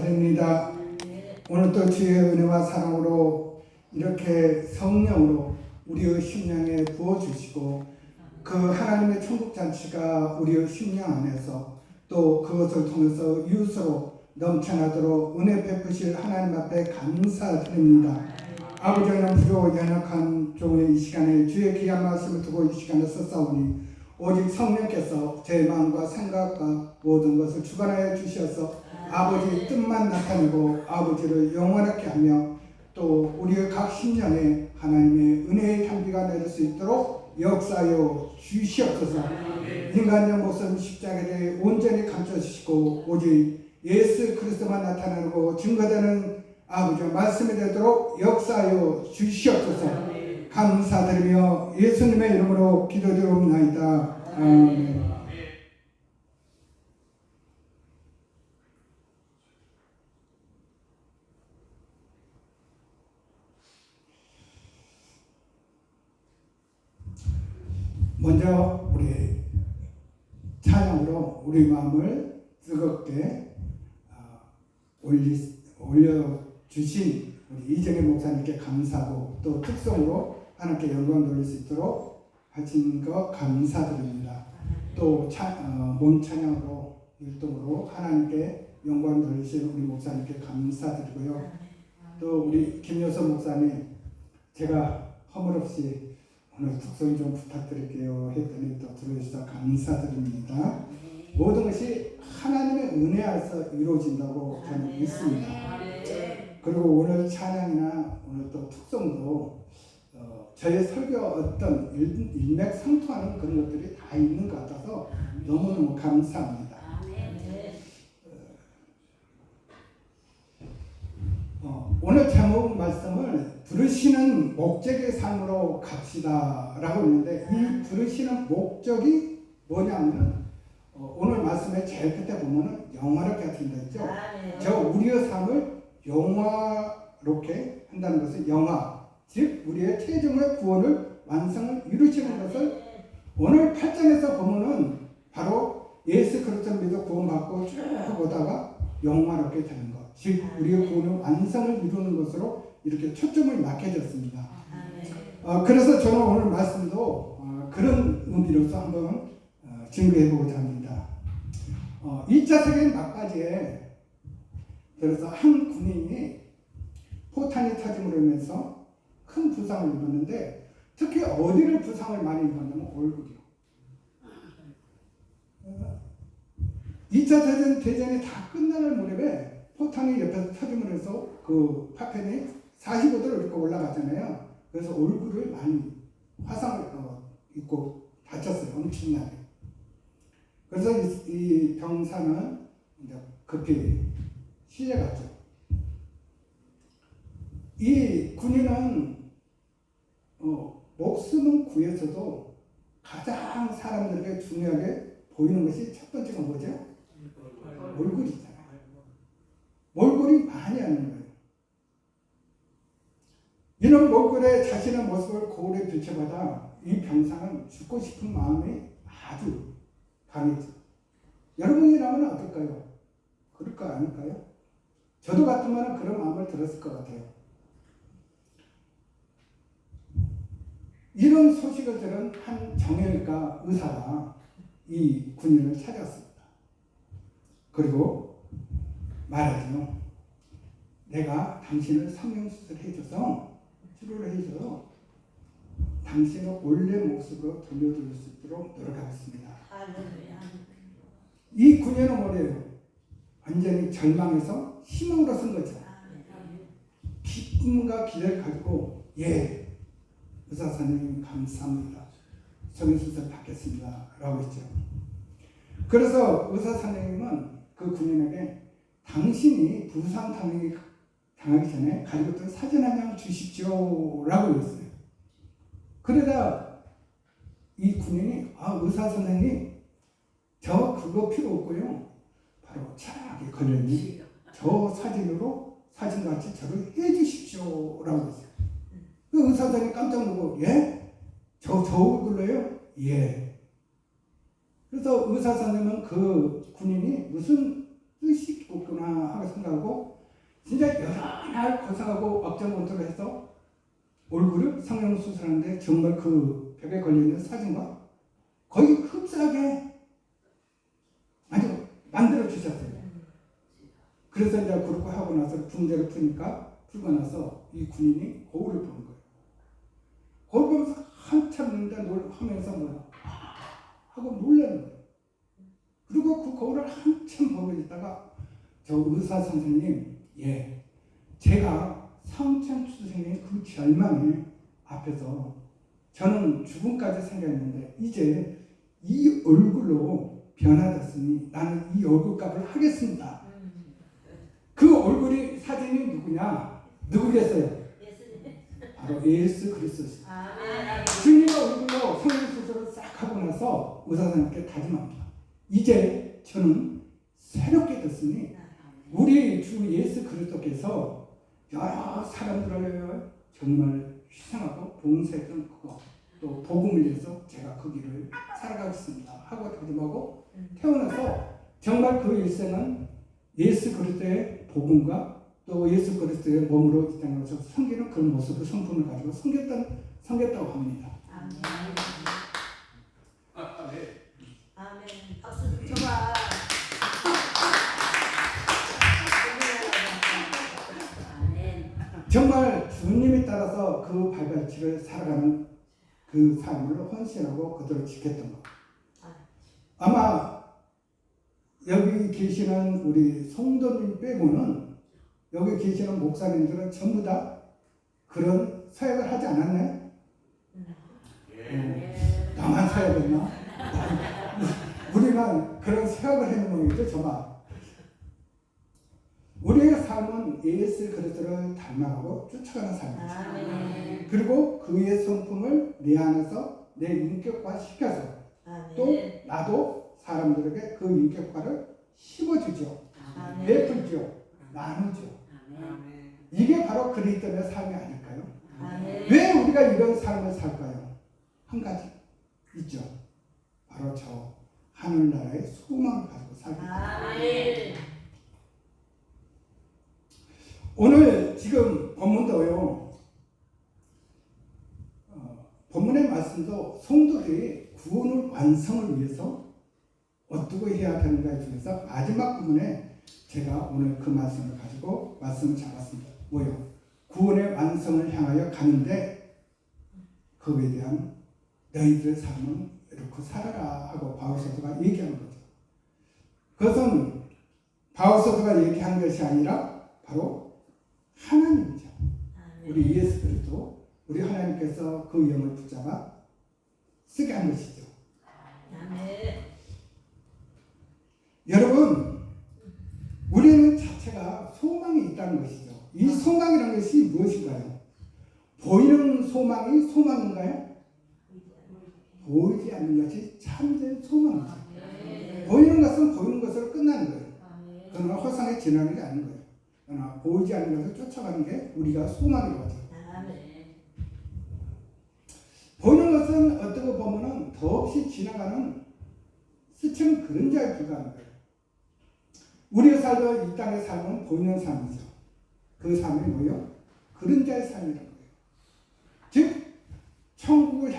감사드립니다. 오늘 또 주의 은혜와 사랑으로 이렇게 성령으로 우리의 심령에 부어주시고 그 하나님의 천국잔치가 우리의 심령 안에서 또 그것을 통해서 이웃으로 넘쳐나도록 은혜 베푸실 하나님 앞에 감사드립니다. 아버지 하나님 부족 연약한 종의 이 시간에 주의 귀한 말씀을 두고 이 시간에 썼사오니 오직 성령께서 제 마음과 생각과 모든 것을 주관하여 주셔서 아버지의 뜻만 나타내고 아버지를 영원하게 하며 또 우리의 각 심령에 하나님의 은혜의 향기가 내릴 수 있도록 역사하여 주시옵소서. 인간의 모습 십자가에 온전히 감춰주시고 오직 예수 그리스도만 나타나고 증거되는 아버지의 말씀이 되도록 역사하여 주시옵소서. 감사드리며 예수님의 이름으로 기도드리옵나이다. 아멘. 먼저 우리 찬양으로 우리 마음을 뜨겁게 올려주신 우리 이정희 목사님께 감사하고 또 특성으로 하나님께 영광 돌릴 수 있도록 하신 것 감사드립니다. 또 몸 찬양으로 율동으로 하나님께 영광 돌리신 우리 목사님께 감사드리고요. 또 우리 김여선 목사님 제가 허물없이 오늘 특성 좀 부탁드릴게요 했더니 또 들어주셔서 감사드립니다. 모든 것이 하나님의 은혜 안에서 이루어진다고 저는 믿습니다. 그리고 오늘 찬양이나 오늘 또 특성도 저의 설교 어떤 일맥상통하는 그런 것들이 다 있는 것 같아서 너무너무 감사합니다. 오늘 제목 말씀을 들으시는 목적의 삶으로 갑시다 라고 했는데 이 들으시는 목적이 뭐냐면 오늘 말씀에 제일 끝에 보면은 영화롭게 하신다 했죠. 저 우리의 삶을 영화롭게 한다는 것은 영화 즉 우리의 최종의 구원을 완성을 이루시는 것을 오늘 8장에서 보면은 바로 예수 그리스도를 믿어 구원받고 쭉 보다가 영화롭게 되는 것 즉 우리의 구원의 완성을 이루는 것으로 이렇게 초점을 맞춰졌습니다. 그래서 저는 오늘 말씀도 그런 의미로서 한번 증거해보고자 합니다. 2차 세계 막바지에 그래서 한 군인이 포탄이 터짐으로 인해서 큰 부상을 입었는데 특히 어디를 부상을 많이 입었냐면 얼굴이요. 2차 대전이 다 끝나는 무렵에 포탄이 옆에서 터짐으로 해서 그 파편이 45도로 이렇게 올라갔잖아요. 그래서 얼굴을 많이 화상을 입고 다쳤어요. 엄청나게. 그래서 이 병사는 이제 급히 실려갔죠. 이 군인은 목숨은 구해서도 가장 사람들에게 중요하게 보이는 것이 첫 번째가 뭐죠? 얼굴이잖아요. 몰골이 많이 하는 거예요. 이런 몰골에 자신의 모습을 거울에 비춰보다 이 병사는 죽고 싶은 마음이 아주 강했죠. 여러분이라면 어떨까요? 그럴까 아닐까요? 저도 같으면 그런 마음을 들었을 것 같아요. 이런 소식을 들은 한 정형외과 의사가 이 군인을 찾아왔습니다. 그리고 말하죠. 내가 당신을 성형수술 해줘서 치료를 해줘서 당신을 원래 모습으로 돌려드릴 수 있도록 노력하겠습니다. 이 군인은 뭐래요? 완전히 절망해서 희망으로 쓴 거죠. 기쁨과 기대를 가지고 의사 선생님 감사합니다. 성형수술 받겠습니다. 라고 했죠. 그래서 의사 선생님은 그 군인에게 당신이 부상 당하기 전에 가지고 있던 사진 한 장 주십시오 라고 했어요. 그러다 이 군인이 의사 선생님 저 그거 필요 없고요. 바로 차게 걸렸니 저 사진으로 사진같이 저를 해주십시오 라고 했어요. 그 의사 선생님이 깜짝 놀고 저 얼굴로요? 그래서 의사 선생님은 그 군인이 무슨 뜻이 있구나 하고 생각하고 진짜 여러 날 고생하고 억장운동을 해서 얼굴을 성형 수술하는데 정말 그 벽에 걸려있는 사진과 거의 흡사하게 아주 만들어 주셨어요. 그래서 이제 그렇게 하고 나서 붕대를 풀고 나서 이 군인이 거울을 보는 거예요. 거울 보면서 한참 하면서 뭐야 하고 놀라는 거예요. 그리고 그 거울을 한참 보고 있다가 저 의사 선생님, 예, 제가 상천추 선생님 그 절망의 앞에서 저는 죽음까지 생각했는데 이제 이 얼굴로 변화됐으니 나는 이 얼굴값을 하겠습니다. 그 얼굴이 사진이 누구겠어요? 바로 예수 그리스도. 주님의 얼굴로 성령수술을 싹 하고 나서 의사 선생님께 다짐합니다. 이제 저는 새롭게 됐으니 우리 주 예수 그리스도께서 여러 사람들을 정말 희생하고 봉사했던 그거 또 복음을 위해서 제가 그 길을 살아가겠습니다 하고 다짐하고 태어나서 정말 그 일생은 예수 그리스도의 복음과 또 예수 그리스도의 몸으로 이 땅에 오셔서 섬기는 그런 모습을 성품을 가지고 섬겼다고 합니다. 아멘. 아멘. 박수 좀 쳐봐. 정말 주님에 따라서 그 발자취를 살아가는 그 삶을 헌신하고 그대로 지켰던 것. 아마 여기 계시는 우리 성도님 빼고는 여기 계시는 목사님들은 전부 다 그런 사역을 하지 않았나요? 나만 사역했나? 우리만 그런 사역을 하는 모양이죠, 저만. 우리의 삶은 예수 그리스도를 닮아가고 쫓아가는 삶이죠. 그리고 그의 성품을 내 안에서 내 인격화 시켜서 또 나도 사람들에게 그 인격화를 심어주죠. 베풀죠. 나누죠. 이게 바로 그리스도의 삶이 아닐까요? 왜 우리가 이런 삶을 살까요? 한 가지 있죠. 바로 저 하늘나라의 소망을 가지고 살기 때문에. 오늘 지금 본문도요. 본문의 말씀도 성도들이 구원을 완성을 위해서 어떻게 해야 되는가에 중에서 마지막 부분에 제가 오늘 그 말씀을 가지고 말씀을 잡았습니다. 뭐요? 구원의 완성을 향하여 가는데 그에 대한 너희들의 삶은 이렇게 살아라 하고 바울사도가 얘기하는 거죠. 그것은 바울사도가 얘기한 것이 아니라 바로 하나님이죠. 우리 예수 그리스도, 우리 하나님께서 그 영을 붙잡아 쓰게 한 것이죠. 여러분, 우리는 자체가 소망이 있다는 것이죠. 이 소망이라는 것이 무엇인가요? 보이는 소망이 소망인가요? 보이지 않는 것이 참된 소망이죠. 보이는 것은 보이는 것으로 끝나는 거예요. 그러나 허상에 지나는 게 아닌 거예요. 그러나 보이지 않는 것을 쫓아가는 게 우리가 소망이라고 하죠. 보이는 것은 어떻게 보면 더없이 지나가는 스치는 그림자에 불과한 거예요. 우리가 살던 이 땅의 삶은 보이는 삶이죠. 그 삶이 뭐예요? 그림자의 삶이라는 거예요. 즉 천국을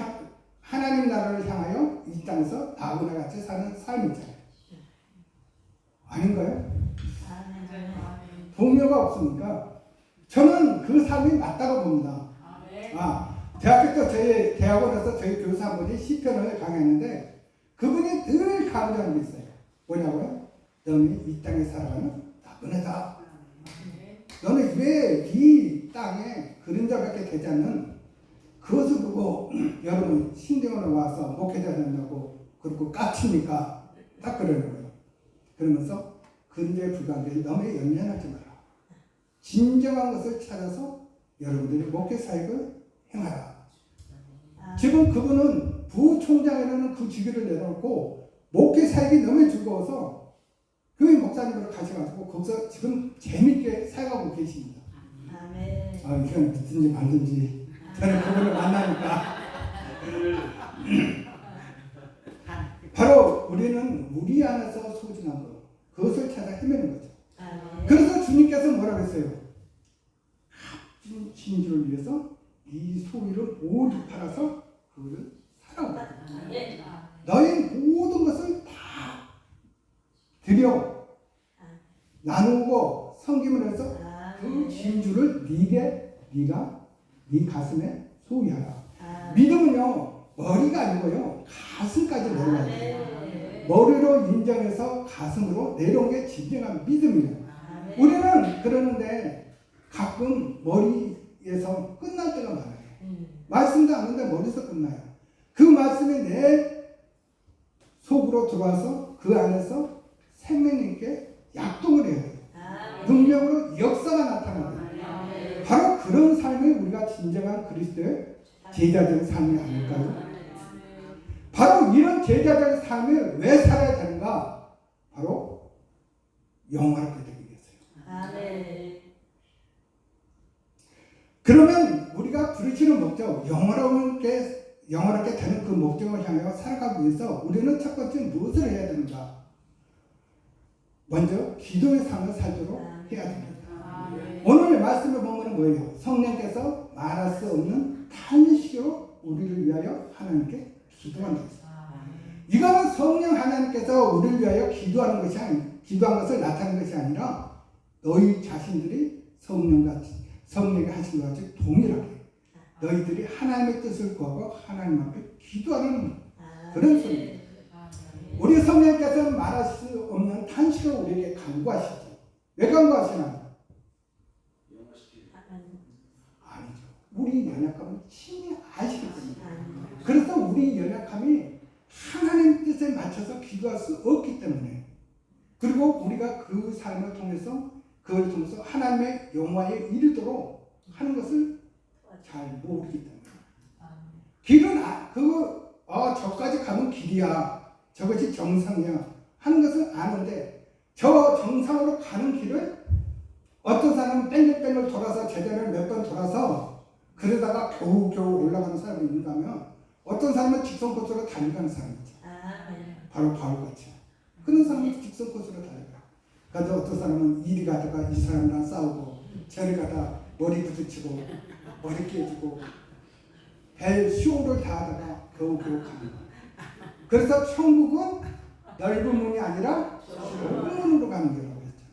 하나님 나라를 향하여 이 땅에서 나그네 같이 사는 삶이잖아요. 아닌가요? 동료가 없습니까? 저는 그 삶이 맞다고 봅니다. 대학교 때 저희 대학원에서 저희 교사 한 분이 시편을 강의했는데 그분이 늘 강조하는 게 있어요. 뭐냐고요? 너는 이 땅에 살아가는 나그네다. 너는 왜 이 땅에 그림자밖에 되지 않는 그것을 보고 여러분 신대원에 와서 목회자 된다고 그렇고 깝칩니까? 딱 그러는 거예요. 그러면서 그림자에 불과한 게 너무 연연하지 마라. 진정한 것을 찾아서 여러분들이 목회 사역을 행하라. 지금 그분은 부총장이라는 그 직위를 내놓고 목회 사역이 너무 즐거워서 그 목사님으로 가셔가지고 거기서 지금 재밌게 사역하고 계십니다. 이건 믿든지 말든지 저는 그분을 만나니까 바로 우리는 우리 안에서 소중한 것 그것을 찾아 헤매는 거죠. 그래서 주님께서 뭐라고 했어요? 값진 진주를 위해서 이 소유를 모두 팔아서 그를 사라고. 너희 모든 것을 다 드려 나누고 섬김을 해서 그 진주를 네가 네 가슴에 소유하라. 믿음은요 머리가 아니고요 가슴까지 내려가야 돼요. 머리로 인정해서 가슴으로 내려온 게 진정한 믿음이에요. 우리는 그러는데 가끔 머리에서 끝날 때가 많아요. 말씀도 안 하는데 머리에서 끝나요. 그 말씀이 내 속으로 들어와서 그 안에서 생명님께 약동을 해야 돼요. 능력으로 역사가 나타나야 돼요. 바로 그런 삶이 우리가 진정한 그리스도의 제자적인 삶이 아닐까요? 바로 이런 제자적인 삶을 왜 살아야 되는가? 바로 영화롭게 되기 위해서요. 그러면 우리가 부르시는 목적, 영화롭게 되는 그 목적을 향해 살아가기 위해서 우리는 첫 번째 무엇을 해야 되는가? 먼저 기도의 삶을 살도록 해야 됩니다. 오늘 말씀을 보면 뭐예요? 성령께서 말할 수 없는 탄식으로 우리를 위하여 하나님께 기도한다. 이거는 성령 하나님께서 우리를 위하여 기도한 것을 나타내는 것이 아니라 너희 자신들이 성령이 하신 것 같이 동일하게 너희들이 하나님의 뜻을 구하고 하나님 앞에 기도하는 그런 소리입니다. 우리 성령께서는 말할 수 없는 탄식을 우리에게 간구하시죠. 왜 간구하시나요? 아니죠. 우리 연약함을 친히 아시기 때문에. 그래서 우리 연약함이 하나님 뜻에 맞춰서 기도할 수 없기 때문에. 그리고 우리가 그 삶을 통해서 그걸 통해서 하나님의 영화에 이르도록 하는 것을 잘 모르기 때문에. 길은 저까지 가면 길이야. 저것이 정상이야. 하는 것을 아는데 저 정상으로 가는 길을 어떤 사람은 뺑글뺑글 돌아서 제자를 몇 번 돌아서 그러다가 겨우겨우 올라가는 사람이 있는가 하면 어떤 사람은 직선 코스로 달려가는 사람이 있죠. 바로 바울같이. 그런 사람은 직선 코스로 달려가. 그런데 어떤 사람은 이리 가다가 이 사람이랑 싸우고 저리 가다 머리 부딪히고 머리 깨지고 배 쇼를 다 하다가 겨우겨우 가는 거예요. 그래서 천국은 넓은 문이 아니라 좁은 문으로 가는 거라고 했죠.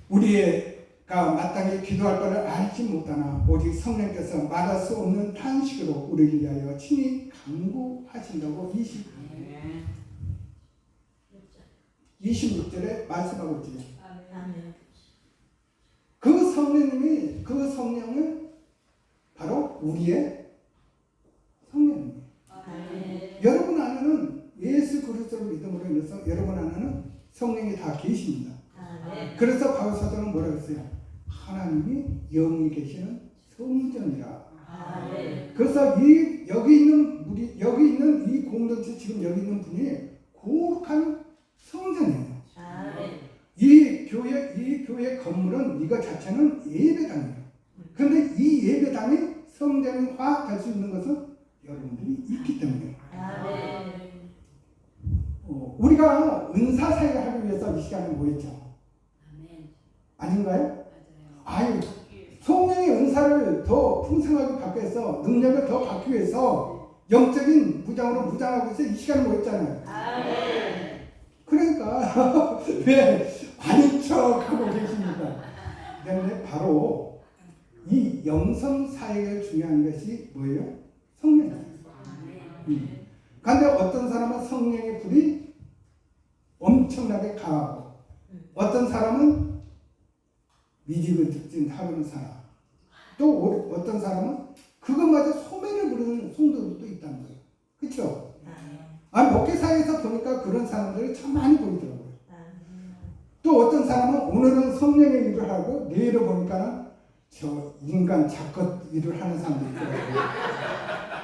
우리가 마땅히 기도할 것을 알지 못하나 오직 성령께서 말할 수 없는 탄식으로 우리를 위하여 친히 간구하신다고 26절에 말씀하고 있죠. 그 성령님이 그 성령은 바로 우리의 성령입니다. 여러분 안에는 예수 그리스도를 믿음으로 인해서 여러분 안에는 성령이 다 계십니다. 그래서 바울 사도는 뭐라고 했어요? 하나님이 영이 계시는 성전이라. 그래서 여기 있는 이 공동체 지금 여기 있는 분이 거룩한 성전이에요. 이 교회 건물은 이거 자체는 예배당이에요. 그런데 이 예배당이 성전화 될 수 있는 것은 여러분들이 있기 때문에. 우리가 은사 사역을 하기 위해서 이 시간에 모였죠. 아닌가요? 아유, 성령의 은사를 더 풍성하게 받기 위해서, 능력을 더 받기 위해서 영적인 무장으로 무장하고 있어 이 시간에 모였잖아요. 그러니까 왜 아닌 척하고 계십니까? 그런데 바로 이 영성 사역에 중요한 것이 뭐예요? 성령이에요. 그런데 어떤 사람은 성령의 불이 엄청나게 강하고 어떤 사람은 미지근직진하는 사람, 또 어떤 사람은 그것마저 소매를 부르는 성도들도 있다는 거예요. 그렇죠? 목회사에서 보니까 그런 사람들이 참 많이 보이더라고요. 또 어떤 사람은 오늘은 성령의 일을 하고 내일을 보니까 저 인간 작것 일을 하는 사람도 있더라고요.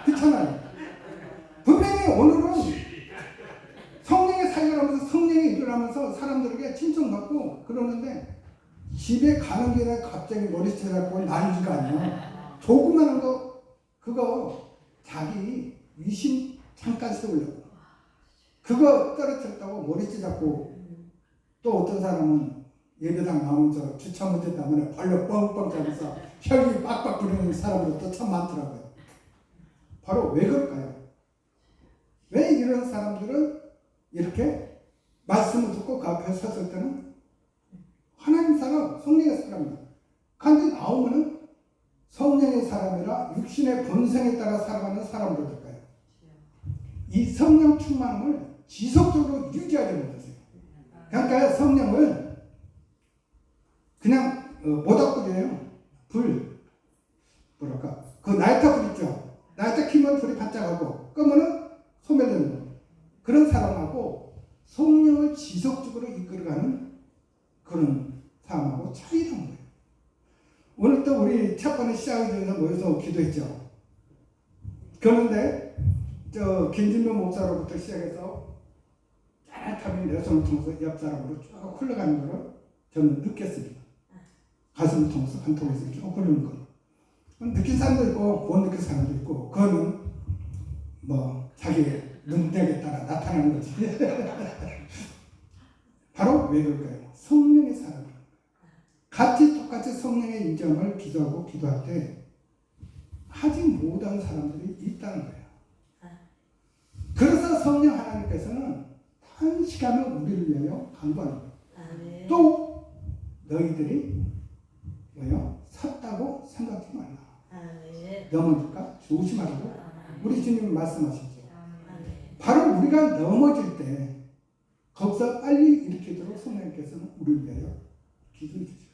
그렇잖아요. 분명히 오늘은 성령의 사역을 하면서 성령의 일을 하면서 사람들에게 칭찬받고 그러는데 집에 가는 길에 갑자기 머리채 잡고 난리가 아니야. 조그마한 거 그거 자기 위신 잠깐 세우려고 그거 떨어뜨렸다고 머리띠 잡고 또 어떤 사람은 예배당 나오면서 주차 문제 때문에 발로 뻥뻥 잡아서 혈기 빡빡 부리는 사람들도 참 많더라고요. 바로 왜 그럴까요? 왜 이런 사람들은 이렇게 말씀을 듣고 그 앞에 섰을 때는 하나님 사람, 성령의 사람이다. 그런데 나오면은 성령의 사람이라 육신의 본성에 따라 살아가는 사람으로 될까요? 이 성령 충만함을 지속적으로 유지하지 못하세요. 그러니까 성령을 그냥 모닥불이에요. 불 뭐랄까 그 나이터 불 있죠. 나이터 키면 불이 반짝하고 끄면은 소멸되는 거. 그런 사람하고 성령을 지속적으로 이끌어가는 그런 사람하고 차이라는 거예요. 오늘 또 우리 첫 번째 시작을 위해서 모여서 기도했죠. 그런데 김진명 목사로부터 시작해서 짜릿하게 내 손을 통해서 옆 사람으로 쭉 흘러가는 것을 저는 느꼈습니다. 가슴을 통해서 한통에서 쭉 흐르는 거. 느낀 사람도 있고 못 느낀 사람도 있고 그거는 뭐 자기 능력에 따라 나타나는 거지. 바로 왜 그럴까요? 성령의 사람. 같이 똑같이 성령의 인정을 기도하고 기도할 때 하지 못한 사람들이 있다는 거예요. 그래서 성령 하나님께서는 단시간을 우리를 위하여 간구하는 거예요. 또 너희들이 섰다고 생각하지 말라. 넘어질까? 조심하라고 우리 주님이 말씀하시죠. 바로 우리가 넘어질 때 거기서 빨리 일으키도록 성령님께서는 우리를 위하여 기도해 주시고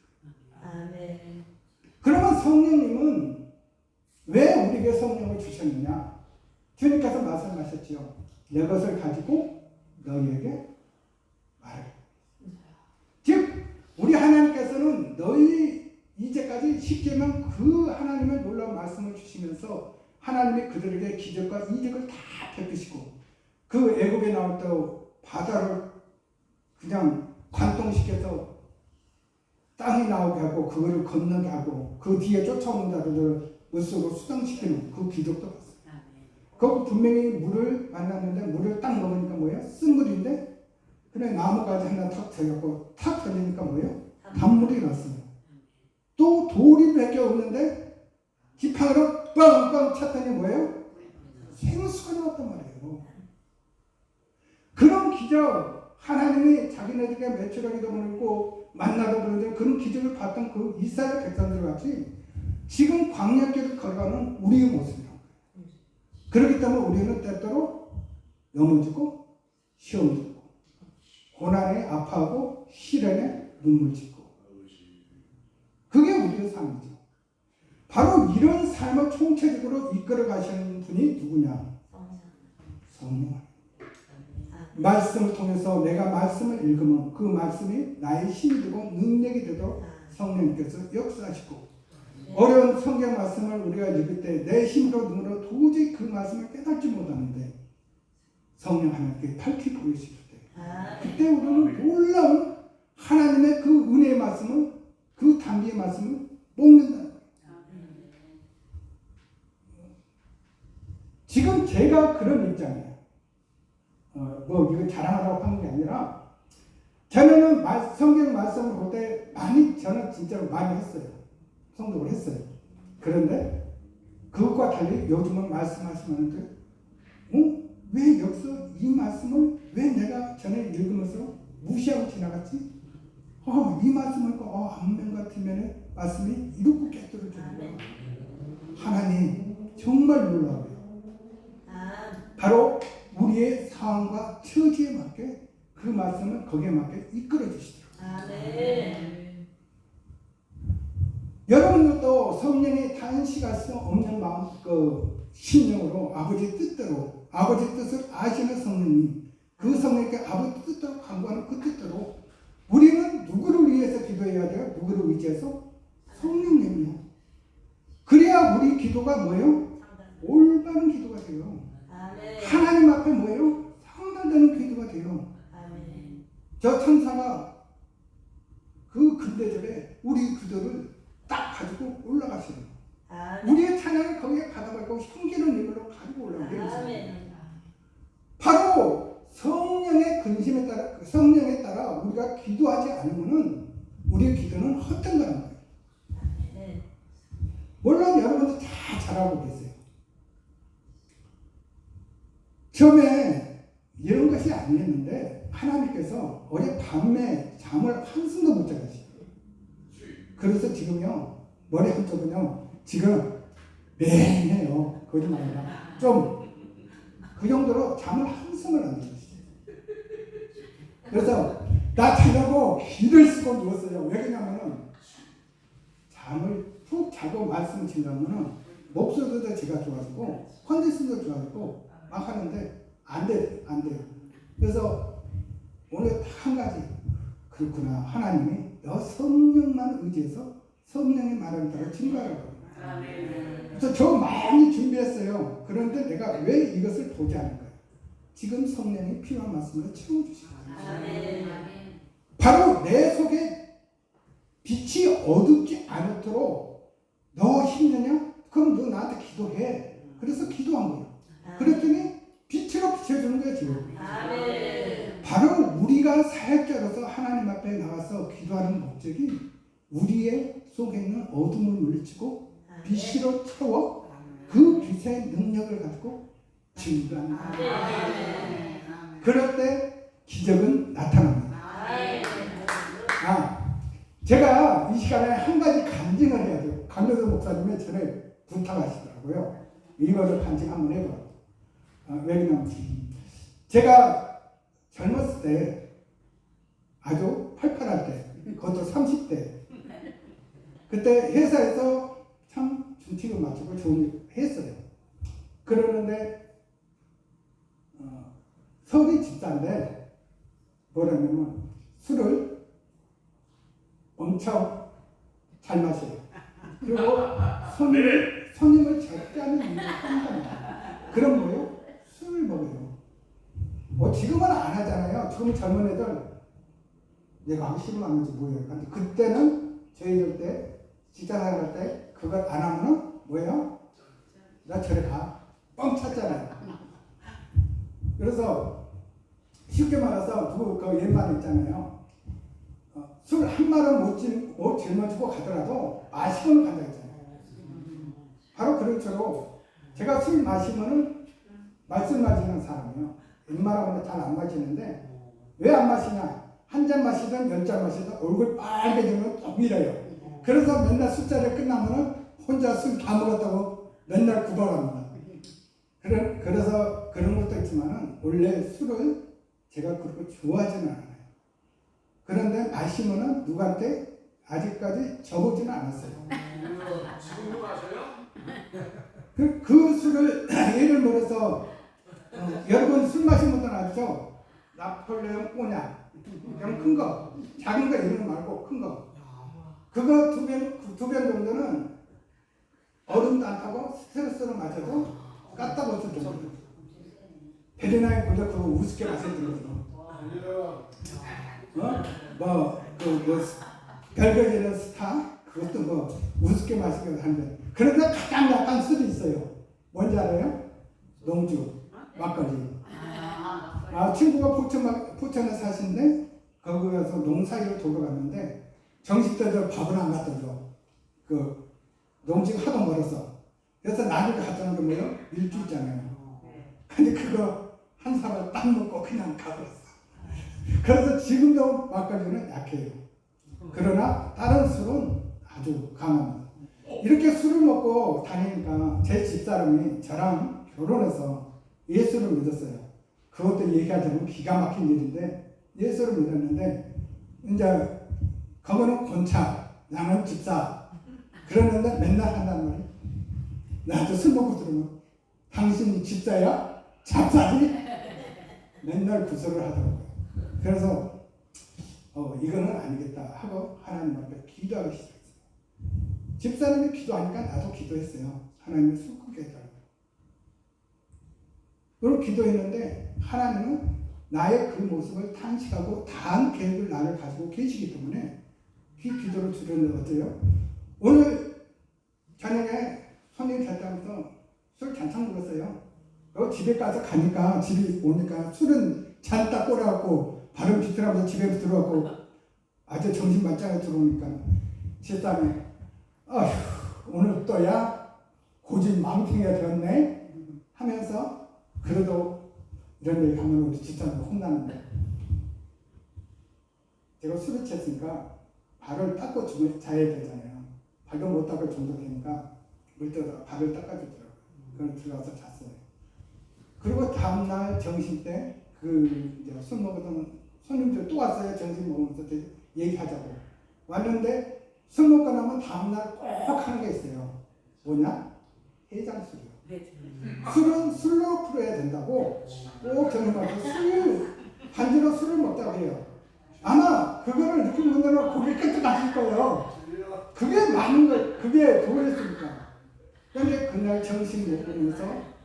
그러면 성령님은 왜 우리에게 성령을 주셨느냐? 주님께서 말씀하셨지요. 내 것을 가지고 너희에게 말해. 즉 우리 하나님께서는 너희 이제까지 쉽게만 그 하나님의 놀라운 말씀을 주시면서 하나님이 그들에게 기적과 이적을 다 베푸시고 그 애굽에 나올 때 바다를 그냥 관통시켜서 땅이 나오게 하고 그거를 건너게 하고 그 뒤에 쫓아오는 자들을 물속으로 수장시키는 그 기적도 봤어요. 거기 분명히 물을 만났는데 물을 딱 먹으니까 뭐예요? 쓴 물인데 그래 나무가지 하나 탁 터졌고 탁 터지니까 뭐예요? 단물이 났어요. 또 돌이 밖에 없는데 지팡이로 뻥뻥 쳤더니 뭐예요? 생수가 나왔단 말이에요. 그런 기적 하나님이 자기네들에게 매출하기도 모르고 만나도 모르는데 그런 기적을 봤던 그 이스라엘 백성들 같이 지금 광야길을 걸어가는 우리의 모습이라는 거예요. 그렇기 때문에 우리는 때때로 넘어지고 시험 듣고 고난에 아파하고 시련에 눈물 짓고 그게 우리의 삶이죠. 바로 이런 삶을 총체적으로 이끌어 가시는 분이 누구냐? 성령. 말씀을 통해서 내가 말씀을 읽으면 그 말씀이 나의 힘이 되고 능력이 되도록 성령님께서 역사하시고 어려운 성경 말씀을 우리가 읽을 때 내 힘으로 눈으로 도저히 그 말씀을 깨닫지 못하는데 성령 하나님께 밝히 보이실 때 그때 우리는 놀라운 하나님의 그 은혜의 말씀을 그 단비의 말씀을 먹는다는 거예요. 지금 제가 그런 입장이에요. 뭐 이거 자랑하라고 하는 게 아니라 저는 성경 말씀을 볼 때 많이 저는 진짜로 많이 했어요. 성독을 했어요. 그런데 그것과 달리 요즘은 말씀하시는데 왜 여기서 이 말씀을 왜 내가 전에 읽으면서 무시하고 지나갔지? 이 말씀을 안면 같으면 말씀이 이렇게 깨뜨려져요. 하나님 정말 놀라워요. 바로 우리의 상황과 처지에 맞게 그 말씀을 거기에 맞게 이끌어 주시더라고요. 여러분들도 성령이 단식할 수 없는 마음, 심령으로 아버지 뜻대로 아버지 뜻을 아시는 성령님, 그 성령께 아버지 뜻대로 간구하는 그 뜻대로 우리는 누구를 위해서 기도해야 돼요? 누구를 의지해서? 성령님이요. 그래야 우리 기도가 뭐예요? 올바른 기도가 돼요. 하나님 앞에 뭐예요? 상달되는 기도가 돼요. 저 천사가 그 근대절에 우리 기도를 딱 가지고 올라가시는 거예요. 우리의 찬양을 거기에 받아가고 향기로운 이걸로 우리가 기도하지 않으면은 우리의 기도는 헛된 거라는 거예요. 네. 물론 여러분도 다 잘하고 계세요. 처음에 이런 것이 아니었는데 하나님께서 어젯밤에 잠을 한숨도 못 자게 하시고 그래서 지금요 머리 한쪽은요 지금 맹해요. 거짓말이라 좀 그 정도로 잠을 한숨을 안 자시죠. 그래서 나 자려고 기를 쓰고 누웠어요. 왜 그러냐면은 잠을 푹 자고 말씀을 드리려면은 목소리도 제가 좋아지고 컨디션도 좋아지고 막 하는데 안 돼요. 그래서 오늘 딱 한 가지 그렇구나. 하나님이 너 성령만 의지해서 성령의 말을 따라 증거하라고. 그래서 저 많이 준비했어요. 그런데 내가 왜 이것을 보지 않은 거예요? 지금 성령이 필요한 말씀으로 채워주시는 거예요. 바로 내 속에 빛이 어둡지 않도록 너 힘드냐? 그럼 너 나한테 기도해. 그래서 기도한 거예요. 그랬더니 빛으로 비춰주는 거예요 지금. 바로 우리가 사역자로서 하나님 앞에 나와서 기도하는 목적이 우리의 속에 있는 어둠을 물리치고 빛으로 채워 그 빛의 능력을 가지고 증거하는 거예요. 그럴 때 기적은 나타납니다. 제가 이 시간에 한 가지 간증을 해야 돼요. 강교도 목사님이 전에 부탁하시더라고요. 이거를 간증 한번 해봐. 왜 그러냐면 제가 젊었을 때 아주 팔팔할 때 그것도 30대 그때 회사에서 참 중칙을 맞추고 좋은 일 했어요. 그러는데 서울이 집사인데 뭐라냐면 술을 엄청 잘 마셔요. 그리고 손님을 절대 안 믿는 사람. 그런 거예요. 술을 먹어요. 지금은 안 하잖아요. 지금 젊은 애들 내가 하기 싫으면 안 하지 뭐예요. 근데 그때는 저희들 때 직장 생활할 때 그걸 안 하면은 뭐예요? 나 저리 가. 뻥 찼잖아요. 그래서 쉽게 말해서 그 옛말에 있잖아요. 술 한 말은 못 짊어지고 가더라도 마시고는 간다 했잖아요. 바로 그런 처럼 제가 술 마시면은 말씀 마시는 사람이요. 웬만하면 잘 안 마시는데 왜 안 마시냐? 한 잔 마시든 10잔 마시든 얼굴 빨개지면 또 밀어요. 그래서 맨날 술자리 끝나면은 혼자 술 다 먹었다고 맨날 구걸합니다. 그래서 그런 것도 있지만은 원래 술을 제가 그렇게 좋아하지는 않아요. 그런데 마시면은 누구한테 아직까지 접어지는 않았어요. 지금도 마셔요? 그 술을 예를 들어서 여러분 술 마시는 분들 아시죠? 나폴레옹 꼬냑 그냥 큰 거, 작은 거 이런 거 말고 큰 거. 그거 두 병 정도는 얼음도 안 타고 스트레스로 마셔도 까딱 없을 정도. 베르나이 보자 그거 우습게 마셨더라고요. 별거지는 스타 그것도 뭐 우습게 마시기도 하는데 그런데 가장 약간 술이 있어요. 뭔지 알아요? 농주, 막걸리. 친구가 포천에 사시는데 거기 가서 농사일을 도로 갔는데 정식대로 밥을 안 갖다 줘. 그 농지가 하도 멀어서. 그래서 나중에 갔다는 게 뭐예요? 밀주 있잖아요. 근데 그거 한 사발 딱 먹고 그냥 가버렸어. 그래서 지금도 막걸리는 약해요. 그러나 다른 술은 아주 강합니다. 이렇게 술을 먹고 다니니까 제 집사람이 저랑 결혼해서 예수를 믿었어요. 그것도 얘기하자면 기가 막힌 일인데 예수를 믿었는데 이제 그거는 권차, 나는 집사. 그러는데 맨날 한단 말이에요. 나도 술 먹고 들으면 당신이 집사야? 잡사지? 맨날 구설을 하더라고요. 그래서 이거는 아니겠다 하고 하나님 앞에 기도하기 시작했어요. 집사람이 기도하니까 나도 기도했어요. 하나님이 술 끊게 해달라고. 그리고 기도했는데 하나님은 나의 그 모습을 탄식하고 다음 계획을 나를 가지고 계시기 때문에 그 기도를 드렸는데 어때요? 오늘 저녁에 손님 잤다면서 술 잔뜩 먹었어요. 집에 가서 가니까 집에 오니까 술은 잔뜩 꼬라갖고 발은 비틀하면서 집에 들어왔고 아주 정신 맞짱에 들어오니까 집사람이 아휴 오늘 또야 고집 망탱이가 되었네 하면서 그래도 이런 얘기 하면 우리 집사람이 혼나는데 제가 술을 취했으니까 발을 닦고 자야 되잖아요. 발도 못 닦을 정도 되니까 물때다 발을 닦아주더라고요. 그걸 들어가서 잤어요. 그리고 다음날 점심 때 이제 술 먹었던 손님들 또 왔어요. 점심 먹으면서 얘기하자고 왔는데 술 먹고 나면 다음날 꼭 하는 게 있어요. 뭐냐? 해장술이요. 술은 술로 풀어야 된다고 꼭 정해놓고 반주로 술을 먹자고 해요. 아마 그거를 느낀 분들은 고개 끄덕 하실 거예요. 그게 많은 거, 그게 도였으니까. 그런데 그날 점심 먹으면서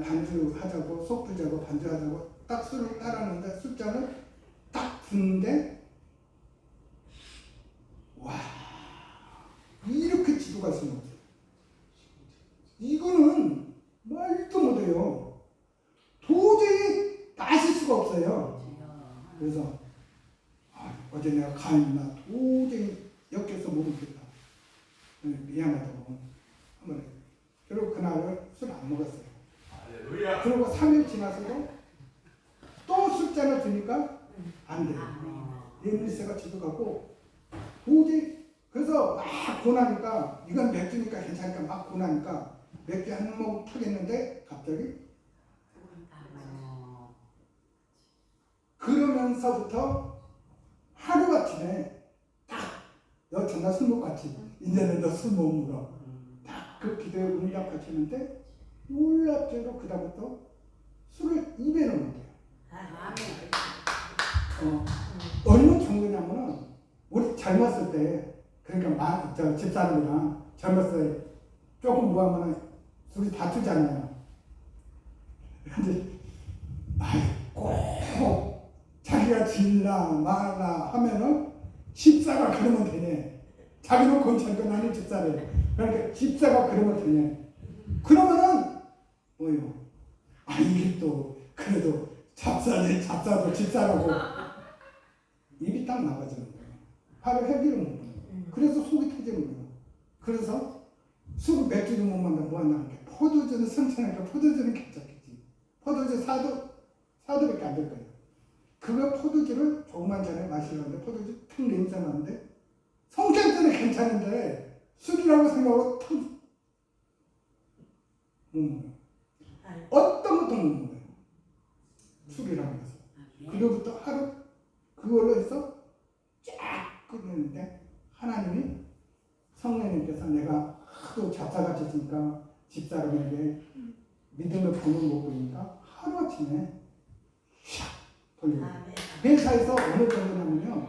반주 하자고, 속 풀자고, 반주 하자고, 딱 술을 따랐는데, 숫자를 딱 붓는데, 와, 이렇게 지도가 있으면 없어요. 이거는 말도 못해요. 도저히 마실 수가 없어요. 그래서 어제 내가 가나 도저히 엮여서 못 먹겠다. 미안하다고 한번 해요. 그리고 그날은 술 안 먹었어요. 할렐루야. 그리고 3일 지나서도 또 술잔을 드니까 안 돼요. 냄새가 지도가고 도저히 그래서 막 고나니까 이건 맥주니까 괜찮으니까 막 고나니까 맥주 한 모금 타겠는데 갑자기 그러면서부터 하루아침에 딱 너 전날 술 먹고 갔지? 이제는 너 술 못 먹어. 딱 그 기도에 응답같이 했는데 놀랍게도 그다음부터 술을 입에 넣는 거예요. 어느 정도냐면은 우리 젊었을 때 그러니까 집사람이랑 젊었을 때 조금 뭐하면은 둘이 다투잖아요. 근데 꼭 자기가 질라 말라 하면은 집사가 그러면 되네. 자기는 괜찮고 나는 집사래. 그러니까 집사가 그러면 되네. 그러면은 뭐요? 이게 또 그래도 잡사도 집사라고 입이 딱 나가지는 거예요. 바로 회귀를 못 보는 거예요. 그래서 속이 터지는 거예요. 그래서 술 맥주도 못 만나 뭐 한다는 게 포도주는 선천하니까 포도주는 괜찮겠지. 포도주 4도밖에 안 될 거예요. 그거 포도주를 조금만 전에 마시려는데 포도주 툭 냄새 나는데 성격들은 괜찮은데 술이라고 생각하고 툭 못 먹어요. 어떤 것도 못 먹어요. 술이라고 해서. 그로부터 하루 그걸로 해서 쫙 끝내는데 하나님이 성령님께서 내가 하도 잡사같이 있으니까 집사람에게 믿음의 본을 못 보니까 하루아침에 샥 돌리고 회사에서 어느 정도냐면요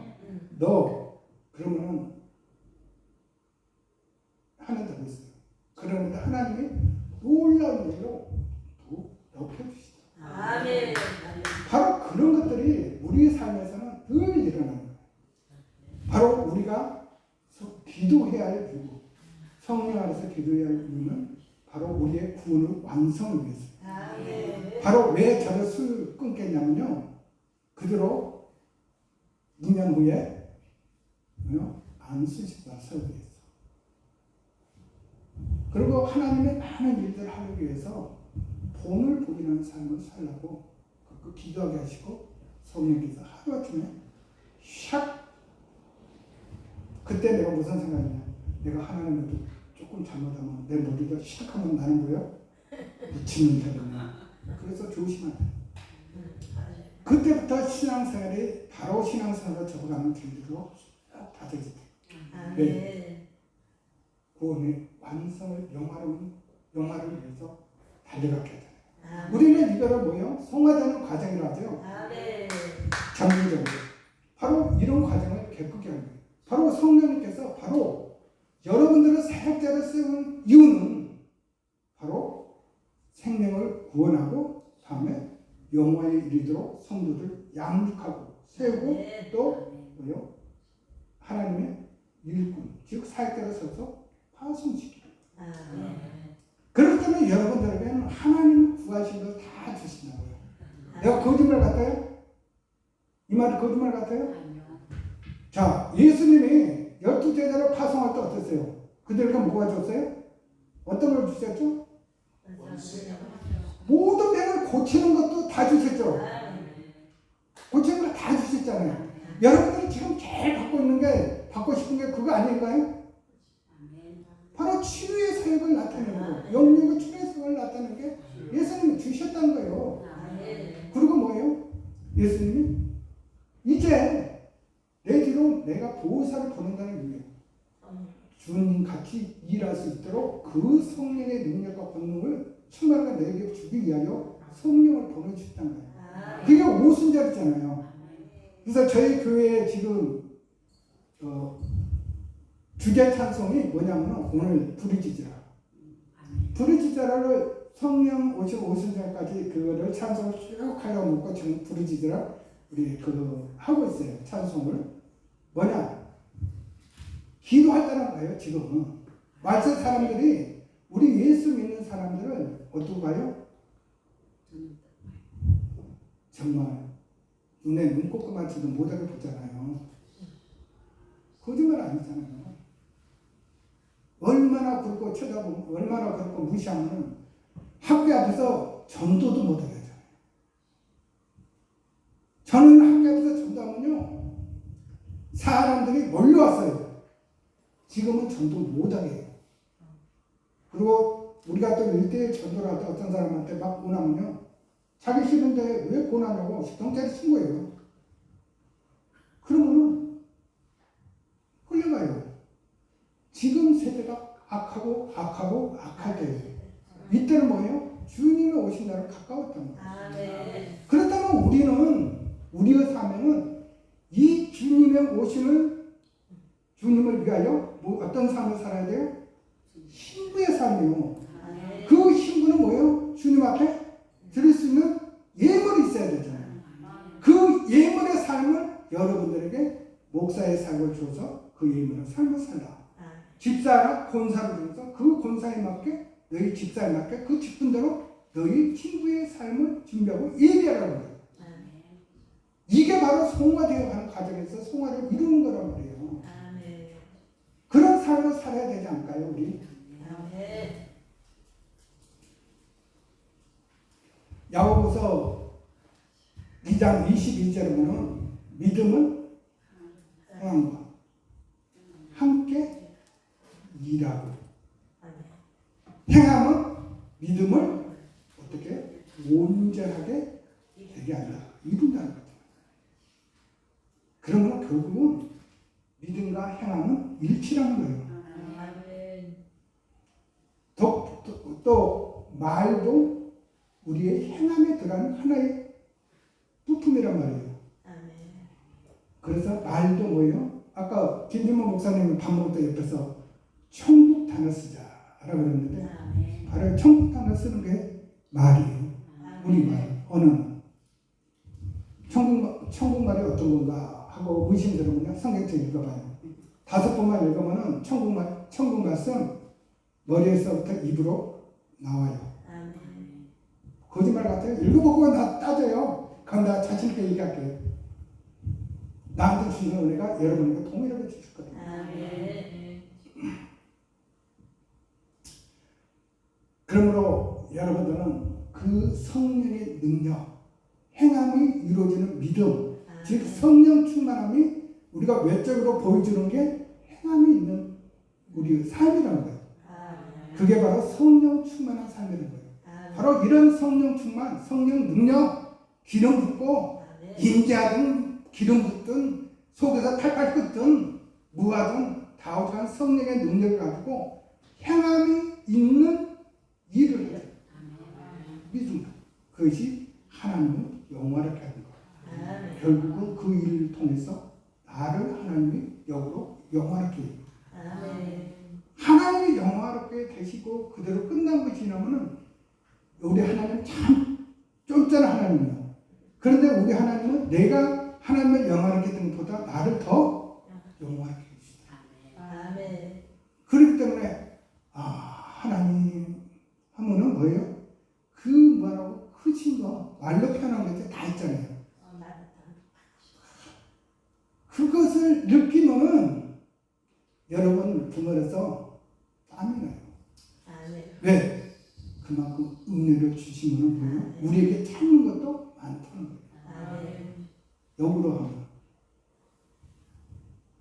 너 그러면 하는 데가 있어요. 그러는데 하나님이 놀라운 일로 높여주시죠. 아멘. 바로 그런 것들이 우리 삶에서는 늘 일어나는 거예요. 바로 우리가 기도해야 할 이유, 성령 안에서 기도해야 할 이유는 바로 우리의 구원을 완성을 위해서예요. 아멘. 바로 왜 저를 술 끊겠냐면요. 그대로 2년 후에 안수시다 설교했어. 그리고 하나님의 많은 일들을 하기 위해서 본을 보이는 삶을 살라고 그 기도하게 하시고 성령께서 하루아침에 샥 그때 내가 무슨 생각이냐 내가 하나님을 조금 잘못하면 내 머리가 샥 하면 나는 거예요? 미친놈들이네. 그래서 조심하라. 그때부터 신앙생활이 바로 신앙생활로 접어가는 길로 다 되게 돼. 아멘. 구원의 완성을 영화를 위해서 달려가게 되잖아요. 아멘. 우리는 이거를 뭐요? 성화되는 과정이라고 하죠. 아멘. 장기적으로. 바로 이런 과정을 겪게 하는 거예요. 바로 성령님께서 바로 여러분들을 사역자를 세운 이유는 바로 생명을 구원하고 다음에 영화에 이르도록 성도들 양육하고 세우고 또 뭐요? 하나님의 일꾼, 즉 사역자를 세워서 파송시키는 거예요. 아멘. 그렇기 때문에 여러분들에게는 하나님이 구하신 걸 다 주신다고요. 내가 거짓말 같아요? 이 말이 거짓말 같아요? 자, 예수님이 12제자를 파송할 때 어땠어요? 그들에게 뭐가 줬어요? 어떤 걸 주셨죠? 모든 병을 고치는 것도 다 주셨죠? 고치는 거 다 주셨잖아요. 여러분들이 지금 제일 받고 싶은 게 그거 아닐까요? 바로 치유의 사역을 나타내고 영육의 치유의 사역을 나타내는 게 예수님이 주셨다는 거예요. 그리고 뭐예요? 예수님이 이제 내 뒤로 내가 보호사를 보낸다는 이유예요. 주님 같이 일할 수 있도록 그 성령의 능력과 권능을 충만하게 내게 주기 위하여 성령을 보내주셨다는 거예요. 그게 오순절이잖아요. 그래서 저희 교회에 지금 주제 찬송이 뭐냐면 오늘 부르짖으라. 부르짖으라를 성령 오시고 오순절까지 그거를 찬송을 쭉 하려고 먹고 지금 부르짖으라 우리 하고 있어요. 찬송을 뭐냐? 기도했다는 거예요. 지금은 말세 사람들이 우리 예수 믿는 사람들은 어떻게 봐요? 정말 눈에 눈꼽고만 지금 못하게 보잖아요. 거짓말 아니잖아요. 얼마나 굵고 쳐다보고 얼마나 굵고 무시하면 학교 앞에서 전도도 못하게 하잖아요. 저는 학교 앞에서 전도하면요 사람들이 몰려왔어요. 지금은 전도 못하게 해요. 그리고 우리가 또 1대1 전도를 할 때 어떤 사람한테 막 고나면요 자기 싫은데 왜 고나냐고 경찰에 신고해요. 그러면은 끌려가요. 지금 세대가 악하고 악하게 이때는 뭐예요? 주님이 오신 날을 가까웠던 거예요. 그렇다면 우리의 사명은 이 주님의 오시는 주님을 위하여 어떤 삶을 살아야 돼요? 신부의 삶이요. 그 신부는 뭐예요? 주님 앞에 드릴 수 있는 예물이 있어야 되잖아요. 그 예물의 삶을 여러분들에게 목사의 삶을 줘서 그 예물의 삶을 살라. 집사나 권사를 줘서 그 권사에 맞게 너희 집사에 맞게 그 직분대로 너희 친구의 삶을 준비하고 예비하라는 거예요. 이게 바로 성화되어 가는 과정에서 성화를 이루는 거란 말이에요. 그런 삶을 살아야 되지 않을까요, 우리? 야고보서 2장 22절에 보면 믿음은 행함과 함께 일하고 행함은 믿음을 어떻게 온전하게 되게 한다. 이룬다는 거죠. 그러면 결국은 믿음과 행함은 일치라는 거예요. 또 말도 우리의 행함에 들어가는 하나의 부품이란 말이에요. 그래서 말도 뭐예요? 아까 김진모 목사님은 밥 먹을 때 옆에서 천국 단어 쓰자라고 그랬는데 바로 천국 단어 쓰는 게 말이에요. 우리 말, 언어는. 천국 말이 어떤 건가 하고 의심 들으면 성경책 읽어봐요. 5번만 읽으면 천국 말씀 머리에서부터 입으로 나와요. 거짓말 같아요. 읽어보고 나 따져요. 그럼 나 자신있게 얘기할게요. 나한테 주는 은혜가 여러분에게 동일하게 주실 거예요. 그러므로 여러분들은 그 성령의 능력, 행함이 이루어지는 믿음, 즉 성령 충만함이 우리가 외적으로 보여주는 게 행함이 있는 우리의 삶이라는 거예요. 그게 바로 성령 충만한 삶이라는 거예요. 바로 이런 성령 충만, 성령 능력, 기름 붓고 임재하든 기름 붓든 속에서 팔팔 끓든 무하든 다오직한 성령의 능력을 가지고 행함이 있는 일을 해요. 믿음. 그것이 하나님을 영화롭게 하는 거예요. 결국은 그 일을 통해서 나를 하나님이 역으로 영화롭게 해요. 하나님이 영화롭게 되시고 그대로 끝난 것이 지나면은 우리 하나님 참 쫀쫀한 하나님이에요. 그런데 우리 하나님은 내가 하나님을 영화롭게 된 것보다 나를 더 영화롭게 해주시다. 그렇기 때문에 하나님 하면은 뭐예요? 그 뭐라고 크신 거 말로 표현한 것들 다 있잖아요. 그것을 느끼면은 여러분 부모로서 땀이 나요. 아멘. 왜? 그만큼 은혜를 주시면은 뭐예요? 우리에게 참는 것도 많다는 거예요. 아멘. 역으로 하면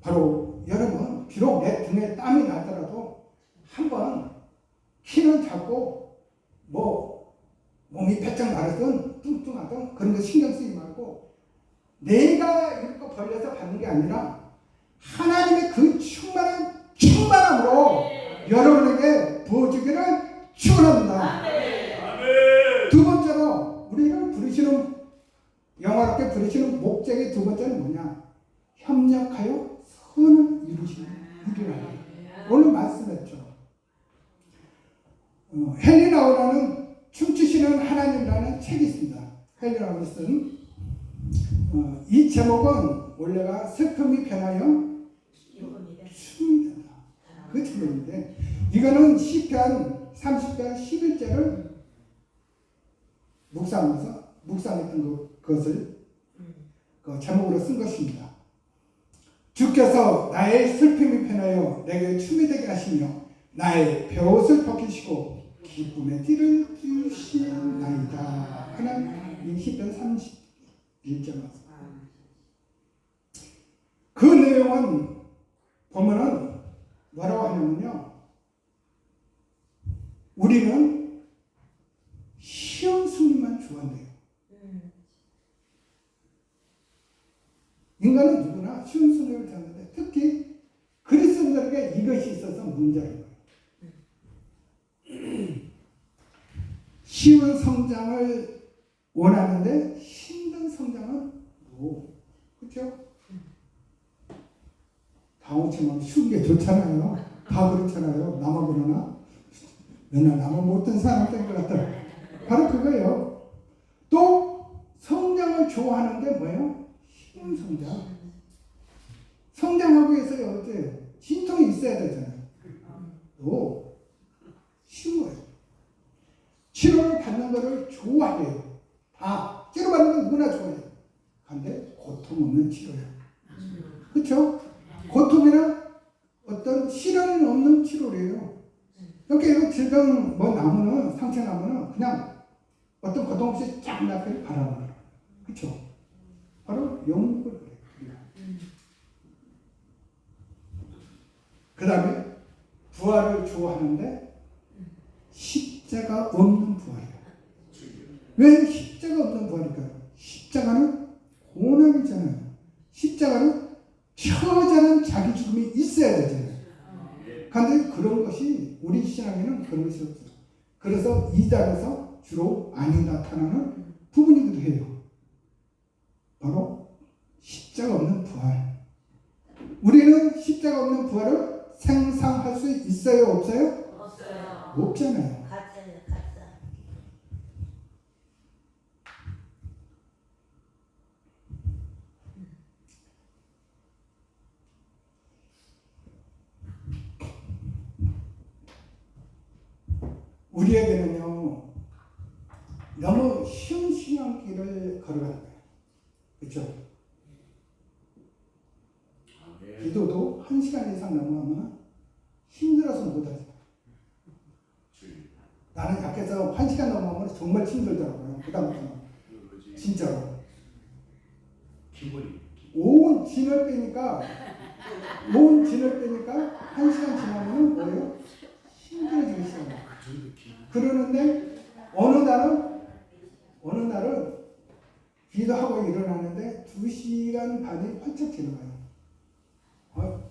바로 여러분 비록 내 등에 땀이 나더라도 한번 키는 작고 뭐 몸이 배짱 마르든 뚱뚱하든 그런 거 신경 쓰지 말고 내가 이렇게 벌려서 받는 게 아니라 하나님의 그 충만함으로 여러분에게 부어주기를 축원합니다. 두 번째로 우리를 부르시는 영화롭게 부르시는 목적의 두 번째는 뭐냐? 협력하여 선을 이루시는 일이라. 오늘 말씀했죠. 헨리 라우라는 춤추시는 하나님이라는 책이 있습니다. 헨리 라우라 쓴 이 제목은 원래가 슬픔이 변하여 춤이 된다. 그 제목인데 이거는 시편 30편 11절을 묵상했던 그것을 그 제목으로 쓴 것입니다. 주께서 나의 슬픔이 편하여 내게 춤이 되게 하시며 나의 벼옷을 벗기시고 기쁨의 띠를 주시나이다 하는 이 시편 31절 말씀. 그 내용은 보면은 뭐라고 하냐면요, 우리는 시험 승리만 좋아한대요. 인간은 누구나 시험 승리를 좋아하는데 특히 그리스도인들에게 이것이 있어서 문제예요. 쉬운 성장을 원하는데 힘든 성장은 그렇죠? 다홍치면 쉬운 게 좋잖아요. 다 그렇잖아요. 나만 그러나? 맨날 나만 못된 사람 된 것 같더라. 바로 그거예요. 또 성장을 좋아하는데 뭐예요? 쉬운 성장. 성장하기 위해서 어때요? 신통이 있어야 되잖아요. 또 쉬운 거예요. 치료를 받는 거를 좋아해요. 다 치료받는 건 누구나 좋아해요. 근데 고통 없는 치료예요. 그렇죠? 고통이나 어떤 시련이 없는 치료래요. 이렇게 질병 뭐 나무는 상처 나무는 그냥 어떤 고통 없이 쫙 나게 바라보는 거예요. 그렇죠? 바로 영국을 그래요. 그 다음에 부활을 좋아하는데 십자가 없는 부활이에요. 왜 십자가 없는 부활일까요? 십자가는 고난이잖아요. 십자가는 처절한 자기 죽음이 있어야 되잖아요. 그런데 그런 것이 우리 신앙에는 그런 것이 없어요. 그래서 이 장에서 주로 많이 나타나는 부분이기도 해요. 바로 십자가 없는 부활. 우리는 십자가 없는 부활을 생상할 수 있어요? 없어요? 없어요. 없잖아요. 가짜예요, 가짜. 우리에게는요, 너무 쉬운 신앙길을 걸어가는 거예요. 그렇죠? 기도도 1시간 이상 넘어가면 힘들어서 못하죠. 나는 약해서 1시간 넘어가면 정말 힘들더라고요. 그다음부터는 진짜로 온 진을 빼니까 1시간 지나면 뭐예요? 힘들어지기 시작해요. 그러는데 어느 날은 기도하고 일어나는데 2시간 반이 펄쩍 지나가요.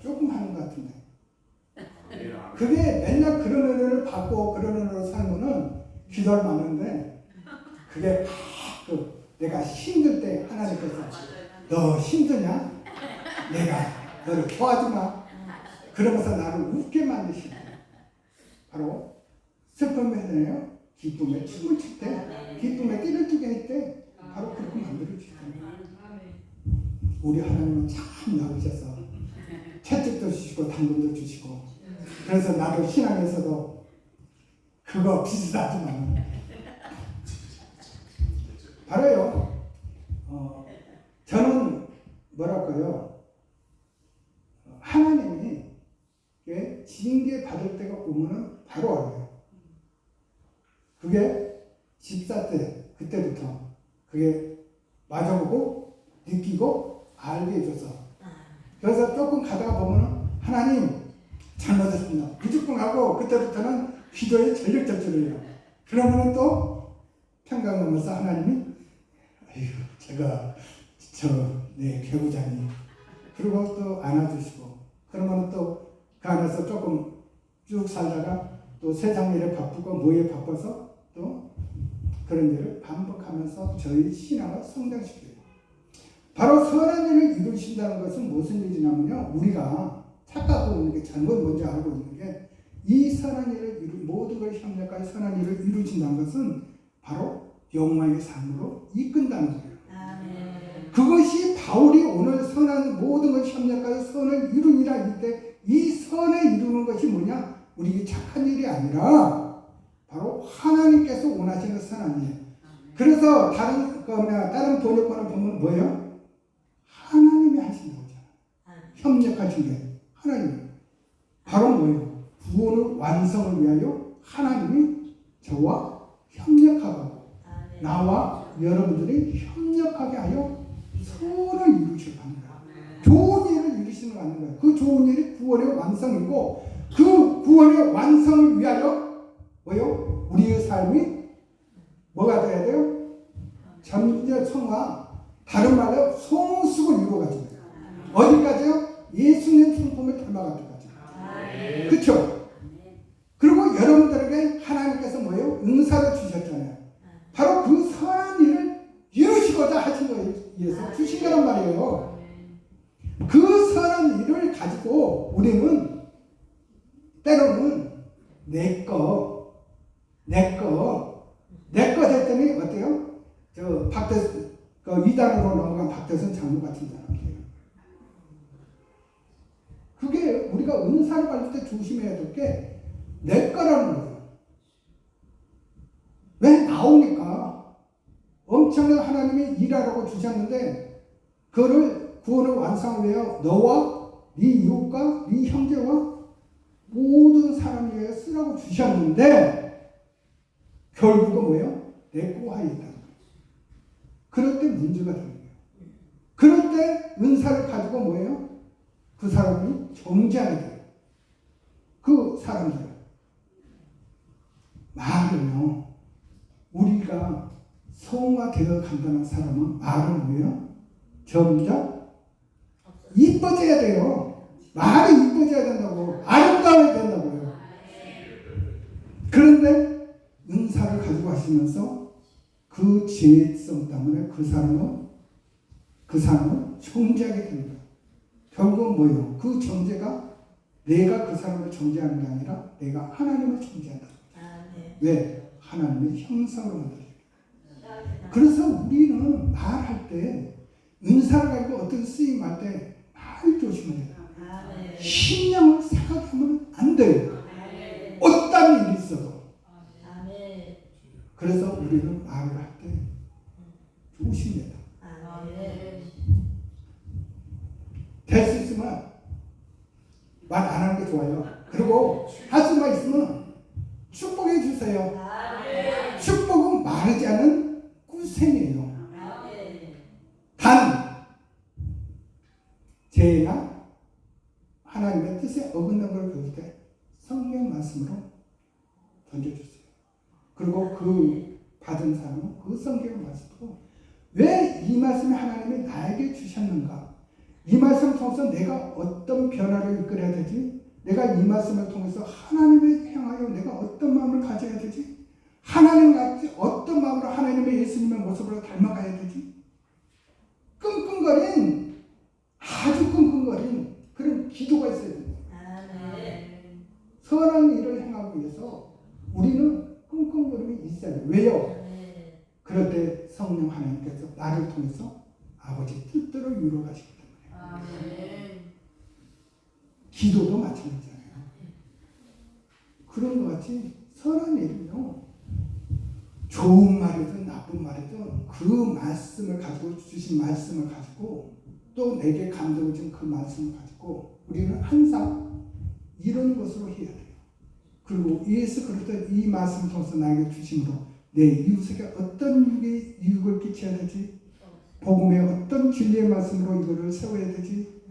조금 하는 것 같은데. 그게 맨날 그런 은혜를 받고 그런 은혜로 살면은 기도를 많은데 그게 내가 힘들 때 하나님께서 너 힘드냐? 내가 너를 도와주마. 그러면서 나를 웃게 만드시는 거예요. 바로 슬픔에서요 기쁨에 춤을 출 때, 기쁨에 띠를 뜨게 할 때 바로 그렇게 만들어주시잖아요. 우리 하나님은 참 나으셔서 채찍도 주시고 당근도 주시고, 그래서 나도 신앙에서도 그거 비슷하지만 바로요 저는 뭐랄까요, 은혜 받을 때가 오면은 바로 알아요. 그게 집사 때 그때부터 그게 맞아보고 느끼고 알게 해줘서 그래서 조금 가다가 보면은 하나님 잘못했습니다. 무조건 하고 그때부터는 기도에 전력질주를 해요. 그러면은 또 평강 넘어서 하나님이 아이고 제가 내 배우자니 그리고 또 안아주시고 그러면 또 그 안에서 조금 쭉 살다가 또 세상 일에 바쁘고 뭐에 바빠서 또 그런 일을 반복하면서 저희 신앙을 성장시켜요. 바로 선한 일을 이루신다는 것은 무슨 일이냐면요, 우리가 착각하고 있는 게 잘못 먼저 알고 있는 게 이 선한 일을 모든 걸 협력하여 선한 일을 이루신다는 것은 바로 영광의 삶으로 이끈다는 거예요. 그것이 바울이 오늘 선한 모든 걸 협력하여 선을 이루니라 할 때 이 선을 이루는 것이 뭐냐? 우리 착한 일이 아니라 바로 하나님께서 원하시는 선한 일. 그래서 다른 번역본을 보면 뭐예요? 하나님이 하신다고 하잖아요. 협력하신 게 하나님. 바로 뭐예요? 구원의 완성을 위하여 하나님이 저와 협력하고 나와 여러분들이 협력하게 하여 선을 이루시려 합니다. 좋은 일을 이루시는 거 아닌 거예요. 그 좋은 일이 구원의 완성이고 그 구원의 완성을 위하여 뭐요? 우리의 삶이 뭐가 돼야 돼요? 점점 성화, 다른 말로 성숙을 이루어가지고 어디까지요? 예수님 성품을 닮아갈 때까지. 그렇죠? 그리고 여러분들에게 하나님께서 뭐예요? 은사를 주셨잖아요. 바로 그 선한 일을 이루시고자 하신 거에 의해서 주신 거란 말이에요. 그 선한 일을 가지고 우리는 때로는 내 거 됐더니 어때요? 저 박대선 그 이단으로 넘어간 박대선 장로 같은 사람이에요. 그게 우리가 은사를 받을 때 조심해야 될 게 내 거라는 거예요. 왜 나오니까 엄청난 하나님이 일하라고 주셨는데 그거를 구원을 완성을 위하여 너와 네 이웃과 네 형제와 모든 사람을 위하여 쓰라고 주셨는데 결국은 뭐예요? 내 꼬하에 있다는 거예요. 그럴 때 문제가 되는 거예요. 그럴 때 은사를 가지고 뭐예요? 그 사람이 정죄하게 돼요. 그 사람들 말은요, 우리가 성화되어 간다는 사람은 말은 뭐예요? 점점 이뻐져야 돼요. 말이 이뻐져야 된다고. 아름다워야 된다고요. 그런데 은사를 가지고 하시면서 그 지혜성 때문에 그 사람은 정죄하게 됩니다. 결국은 뭐예요? 그 정죄가 내가 그 사람을 정죄하는 게 아니라 내가 하나님을 정죄한다. 왜? 하나님의 형상으로 만들어요. 그래서 우리는 말할 때 은사를 가지고 어떤 쓰임할 때 말 조심해야 돼요. 신령을 생각하면 안 돼요. 어떤 일이 있어도. 그래서 우리는 말을 할 때 조심해야 돼요. 될 수 있으면 말 안 하는 게 좋아요. 그리고 할 수만 있으면 축복해 주세요. 축복은 말하지 않은 꿀샘이에요. 단 제가 하나님의 뜻에 어긋난 걸 배울 때 성경 말씀으로 던져주세요. 그리고 그 받은 사람은 그 성경 말씀으로 왜 이 말씀을 하나님이 나에게 주셨는가? 이 말씀을 통해서 내가 어떤 변화를 이끌어야 되지? 내가 이 말씀을 통해서 하나님을 향하여 내가 어떤 마음을 가져야 되지? 하나님 같이 어떤 마음으로 하나님의 예수님의 모습으로 닮아가야 되지? 아주 끙끙거린 그런 기도가 있어야 됩니다. 선한 일을 행하기 위해서 우리는 끙끙거림이 있어야 돼요. 왜요? 그럴 때 성령 하나님께서 나를 통해서 아버지 뜻대로 이루어가시기 때문에 기도도 마찬가지잖아요. 그런 것 같이 선한 일은요, 좋은 말이든 나쁜 말이든 그 말씀을 가지고 주신 말씀을 가지고 또 내게 감동을 준 그 말씀을 가지고 우리는 항상 이런 것으로 해야 돼요. 그리고 예수 그리스도 이 말씀을 통해서 나에게 주심으로 내 이웃에게 어떤 유익을 끼쳐야 되지? 복음의 어떤 진리의 말씀으로 이거를 세워야 되지?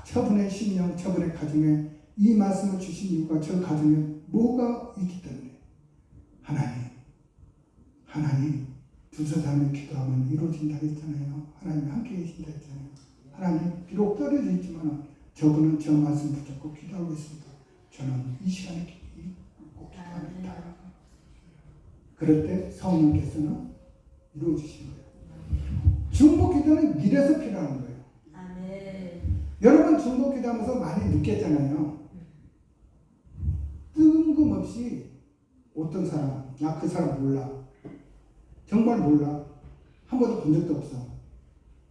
저분의 심령, 저분의 가정에 이 말씀을 주신 이유가 저 가정에 뭐가 있기 때문에 하나님 두세 사람이 기도하면 이루어진다 했잖아요. 하나님 함께 계신다 했잖아요. 하나님 비록 떨어져 있지만 저분은 저 말씀 붙잡고 기도하고 있습니다. 저는 이 시간에 꼭 기도합니다. 그럴 때 성령께서는 이루어주신 거예요. 중보 기도는 이래서 필요한 거예요. 아멘. 여러분 중보 기도하면서 많이 느꼈잖아요. 뜬금없이 어떤 사람, 나 그 사람 몰라. 정말 몰라. 한 번도 본 적도 없어.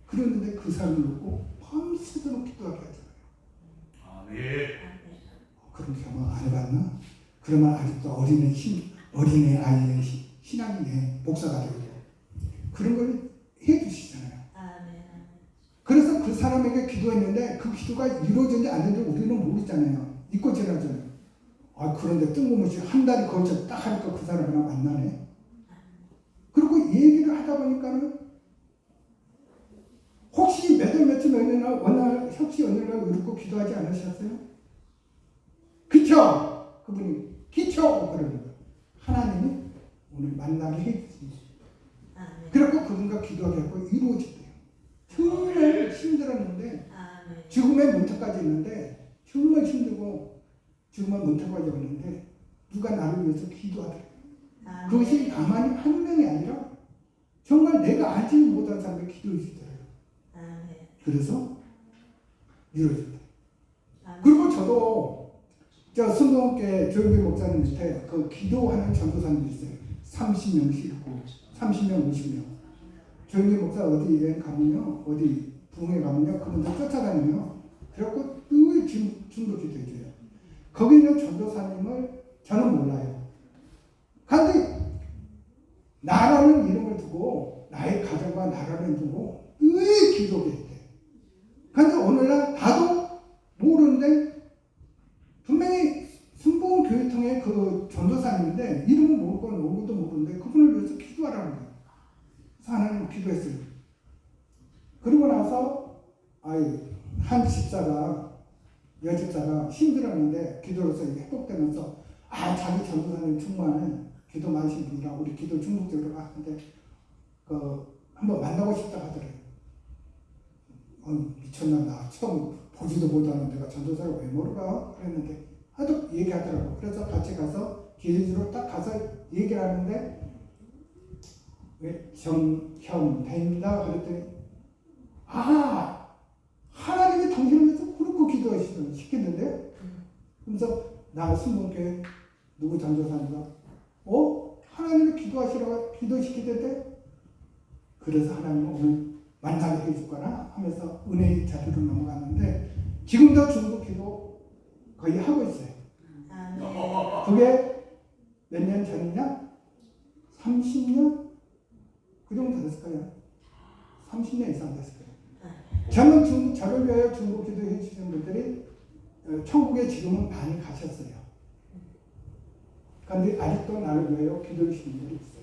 그런데 그 사람을 놓고 밤새도록 기도하게 하잖아요. 아멘. 그런 경험 안 해봤나? 그러면 아직도 어린애 아이의 신앙이네. 복사가 되고. 그런 걸 해주시잖아요. 아멘. 그래서 그 사람에게 기도했는데 그 기도가 이루어졌는지 안 됐는지 우리는 모르잖아요. 잊고 지나잖아요. 그런데 뜬금없이 한 달이 걸쳐 딱 하니까 그 사람이랑 만나네. 그리고 얘기를 하다 보니까는 혹시 며칠 어느 날 이렇게 기도하지 않으셨어요? 그쵸? 그분이 기초 그러는 거예요. 하나님이 오늘 만나게 해주십니다. 그래서 그분과 기도하게 하고 이루어졌대요. 정말 힘들었는데 죽음의 문턱까지 있는데 정말 힘들고 죽음의 문턱까지 왔는데 누가 나를 위해서 기도하더래요. 그것이 가만히 한 명이 아니라 정말 내가 알지 못한 사람에게 기도해 주더래요. 그래서 이루어졌대요. 그리고 저도 승동교회 조영기 목사님 밑에 그 기도하는 전도사님이 있어요. 30명씩 있고 30명, 50명. 조영기 목사 어디 여행 가면요, 어디 부흥회 가면요, 그분들 쫓아다니며 그래갖고 늘 중도 기도해줘요. 거기 있는 전도사님을 저는 몰라요. 그런데 나라는 이름을 두고 나의 가정과 나라를 두고 늘 기도해 돼. 그런데 오늘날 나도 모르는데 분명히 순복음교회통의 그 전도사님인데 이름은 모르고 얼굴도 모르는데 그분을 위해서 기도하라는 거예요. 그래서 하나님 기도했어요. 그러고 나서 한 집사가 여집사가 힘들었는데 기도로서 회복되면서 자기 전도사님 정말 기도 많으신 분이라 우리 기도 중국적으로 하는데 한번 만나고 싶다 하더래요. 미쳤나 나 처음 보지도 못하는 내가 전도사를 왜 모르가 그랬는데 하도 얘기하더라고. 그래서 같이 가서 기도지로 딱 가서 얘기를 하는데 왜 형 됩니다 그랬더니 하나님이 당신을 위해서 그렇게 기도시켰는데 그래서 나 순복교회 누구 전도사님가 하나님이 기도시키던데 그래서 하나님은 오늘 만나게 해줄 거나 하면서 은혜의 자리로 넘어갔는데 지금도 중국 기도 거의 하고 있어요. 그게 몇 년 전이냐? 30년? 그 정도 됐을 거예요. 30년 이상 됐을 거예요. 저는 저를 위하여 중국 기도 해주시는 분들이 천국에 지금은 많이 가셨어요. 그런데 아직도 나를 위하여 기도해 주시는 분들이 있어요.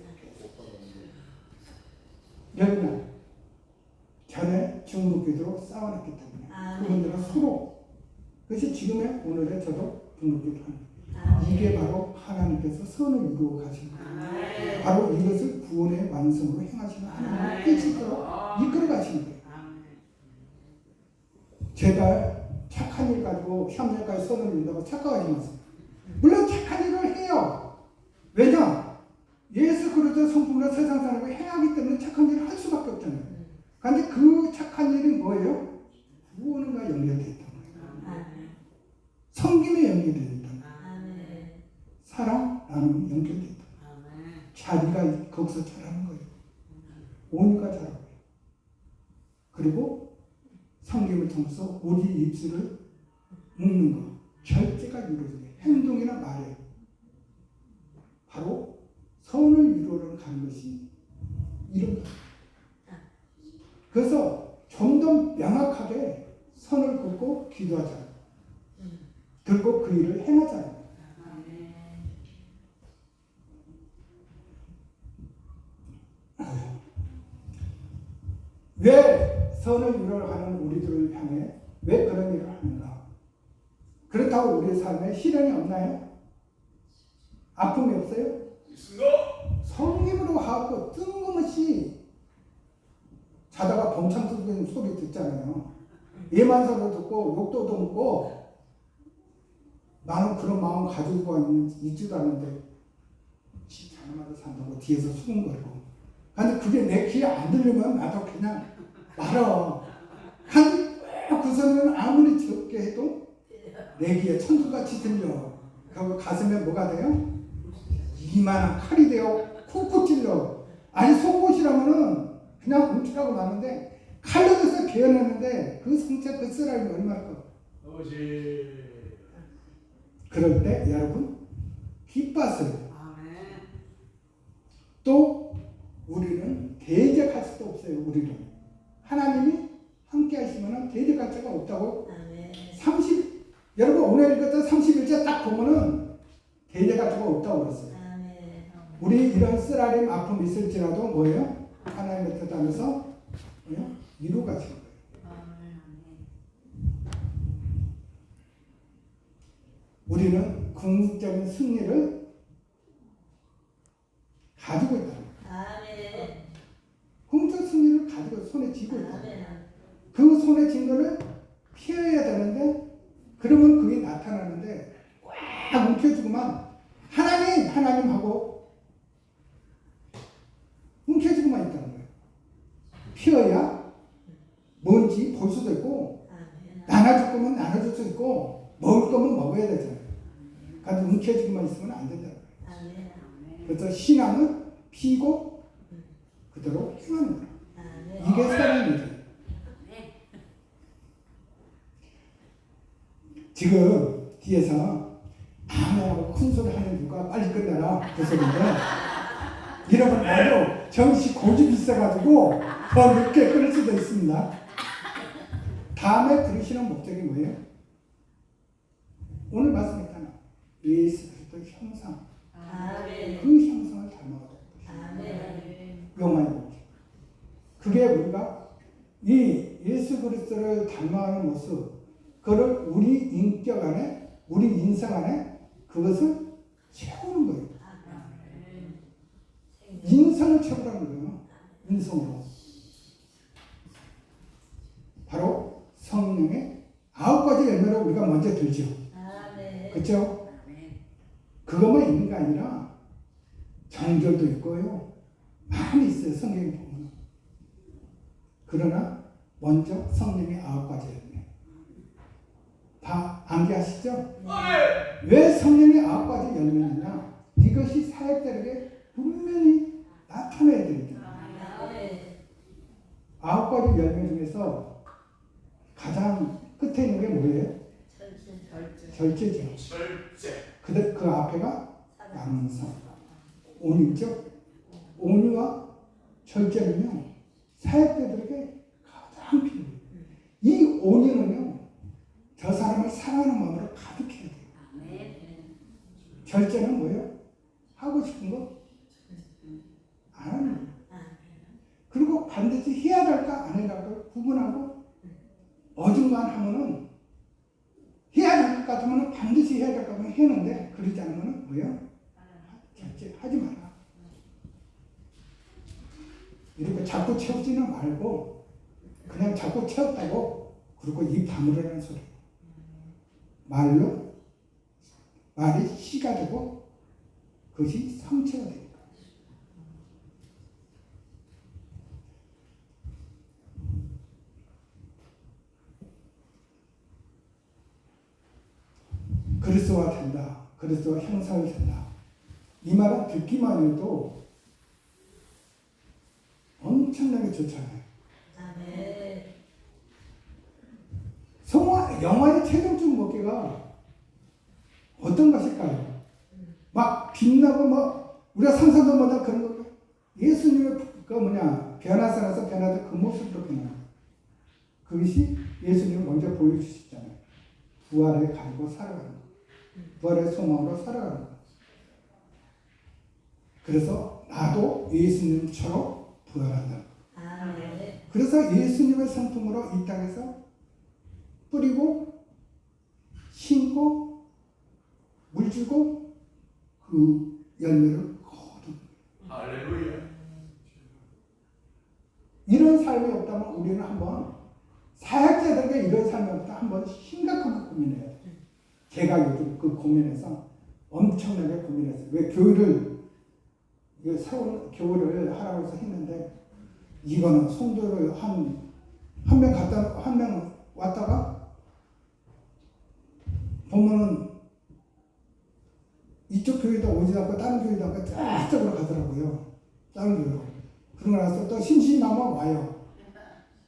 몇 년 전에 중국 기도로 싸워놨기 때문에 그분들은 서로 그것이 지금의 오늘의 저도 중국 기도합니다. 이게 바로 하나님께서 선을 이루어 가시는 거예요. 바로 이것을 구원의 완성으로 행하시는 하나님의 뜻으로 이끌어 가시는 거예요. 제발 착한 일 가지고 협력까지 선을 이룬다고 착각하지 마세요. 물론 착한 일을 해요. 왜냐? 예수 그리스도 성품으로 세상 사람을 행하기 때문에 착한 일을 할 수밖에 없잖아요. 그런데 그 착한 일이 뭐예요? 구원과 연결되어 있다는 거예요. 성김에 연결되어 있다는 거예요. 사랑, 나눔이 연결되어 있다. 자리가 거기서 자라는 거예요. 온유가 자라는 거예요. 그리고 성김을 통해서 우리 입술을 묶는 것, 절제가 이루어지는 행동이나 말에 바로 선을 이루어 가는 것이 이런 거예요. 그래서 좀 더 명확하게 선을 긋고 기도하자. 들고 그 일을 행하자는 왜 선을 이루어가는 우리들을 향해 왜 그런 일을 하는가? 그렇다고 우리 삶에 시련이 없나요? 아픔이 없어요? 있습니다. 성님으로 하고 뜬금없이 자다가 범창 소리 듣잖아요. 예만서도 듣고 욕도 듣고 나는 그런 마음 가지고 있지도 않은데 자나마다 산다고 뒤에서 수근거리고 근데 그게 내 귀에 안 들리면 나도 그냥 말아. 근데 그 소리는 아무리 적게 해도 내 귀에 천국같이 들려. 그리고 가슴에 뭐가 돼요? 이만한 칼이 되어 쿡쿡 찔러. 아니 속옷이라면은 그냥 움츠라고 마는데 칼로 돼서 베어내는데 그 상처 그 쓰라림이 얼마나 커. 아버지. 그럴 때 여러분 기뻤어요. 또 우리는 대적할 수도 없어요. 우리는 하나님이 함께 하시면 대적할 자가 없다고. 30 여러분 오늘 읽었던 31절 딱 보면은 대적할 자가 없다고 그랬어요. 우리 이런 쓰라림 아픔 있을지라도 뭐예요? 하나님의 뜻 안에서 이루 가시는 거예요. 우리는 궁극적인 승리를 가지고 있다. 궁극적 승리를 가지고 손에 쥐고 있다. 그 손에 쥔 거를 피해야 되는데 그러면 그게 나타나는데 꽉 움켜쥐고만 하나님 하고 움켜쥐고만 있다는 거예요. 피어야 뭔지 볼 수도 있고 나눠줄 거면 나눠줄 수 있고 먹을 거면 먹어야 되잖아요. 그러니까 움켜쥐고만 있으면 안 된다는 거예요. 그래서 신앙은 피고 그대로 행하는 거예요. 이게 사랑이죠. 지금 뒤에서 아무하고 큰 소리 하는 누가 빨리 끝내라 그 소리인데 여러분 나도 정시 고집이 있어가지고 더 늦게 끊을 수도 있습니다. 다음에 들으시는 목적이 뭐예요? 오늘 말씀했잖아. 예수 그리스도의 형상. 그 형상을 닮아가지고 요만이 그게 우리가 이 예수 그리스도를 닮아가는 모습 그거를 우리 인격 안에 우리 인생 안에 그것을 채우는 거예요. 인성을 채우라는 거예요. 인성으로 바로 성령의 9가지 열매를 우리가 먼저 들죠. 그렇죠? 그것만 있는 게 아니라 정결도 있고요. 많이 있어요. 성경에 보면. 그러나 먼저 성령의 9가지 열매. 다 암기하시죠? 왜 성령의 9가지 열매느냐? 이것이 사역자에게 분명히 나타내야 되니까. 9가지 열매 중에서 가장 끝에 있는 게 뭐예요? 절제죠. 그 앞에가 양성. 온유죠? 온유와 절제는요, 사역자들에게 가장 필요해요. 이 온유는요, 저 사람을 사랑하는 마음으로 가득해야 돼요. 절제는 뭐예요? 하고 싶은 거 안 하는 거예요. 그리고 반드시 해야 될까 안 해야 될까 구분하고 어중간하면은 해야 될 것 같으면 반드시 해야 될 것 같으면 해는데 그러지 않으면 뭐예요? 절제 하지 마라. 이렇게 자꾸 채우지는 말고 그냥 자꾸 채웠다고 그리고 입 다물으라는 소리. 말이 씨가 되고 그것이 성체가 됩니다. 그리스도와 된다. 그리스도와 형상이 된다. 이 말은 듣기만 해도 엄청나게 좋잖아요. 영화의 최종적 목표가 어떤 것일까요? 막 빛나고 우리가 상상도 못한 그런 거. 예수님의 변화산에서 변화된 그 모습으로 변화해요. 그것이 예수님을 먼저 보여주시잖아요. 부활에 가지고 살아가는 거. 부활의 소망으로 살아가는 거. 그래서 나도 예수님처럼 부활한다. 아멘. 그래서 예수님의 성품으로 이 땅에서 뿌리고 심고 물주고 그 열매를 거둔. 할렐루야. 이런 삶이 없다면 우리는 한번 사역자들에게 이런 삶이 없다 한번 심각하게 고민해야 돼요. 제가 요즘 그 고민해서 엄청나게 고민했어요. 왜 교회를 세운 교회를 하라고 해서 했는데 이거는 성도를 한 명 왔다가 보면은 이쪽 교회도 오지 않고 다른 교회도 않고 저쪽으로 가더라고요. 다른 교회로. 그러고 나서 또 심심하면 와요.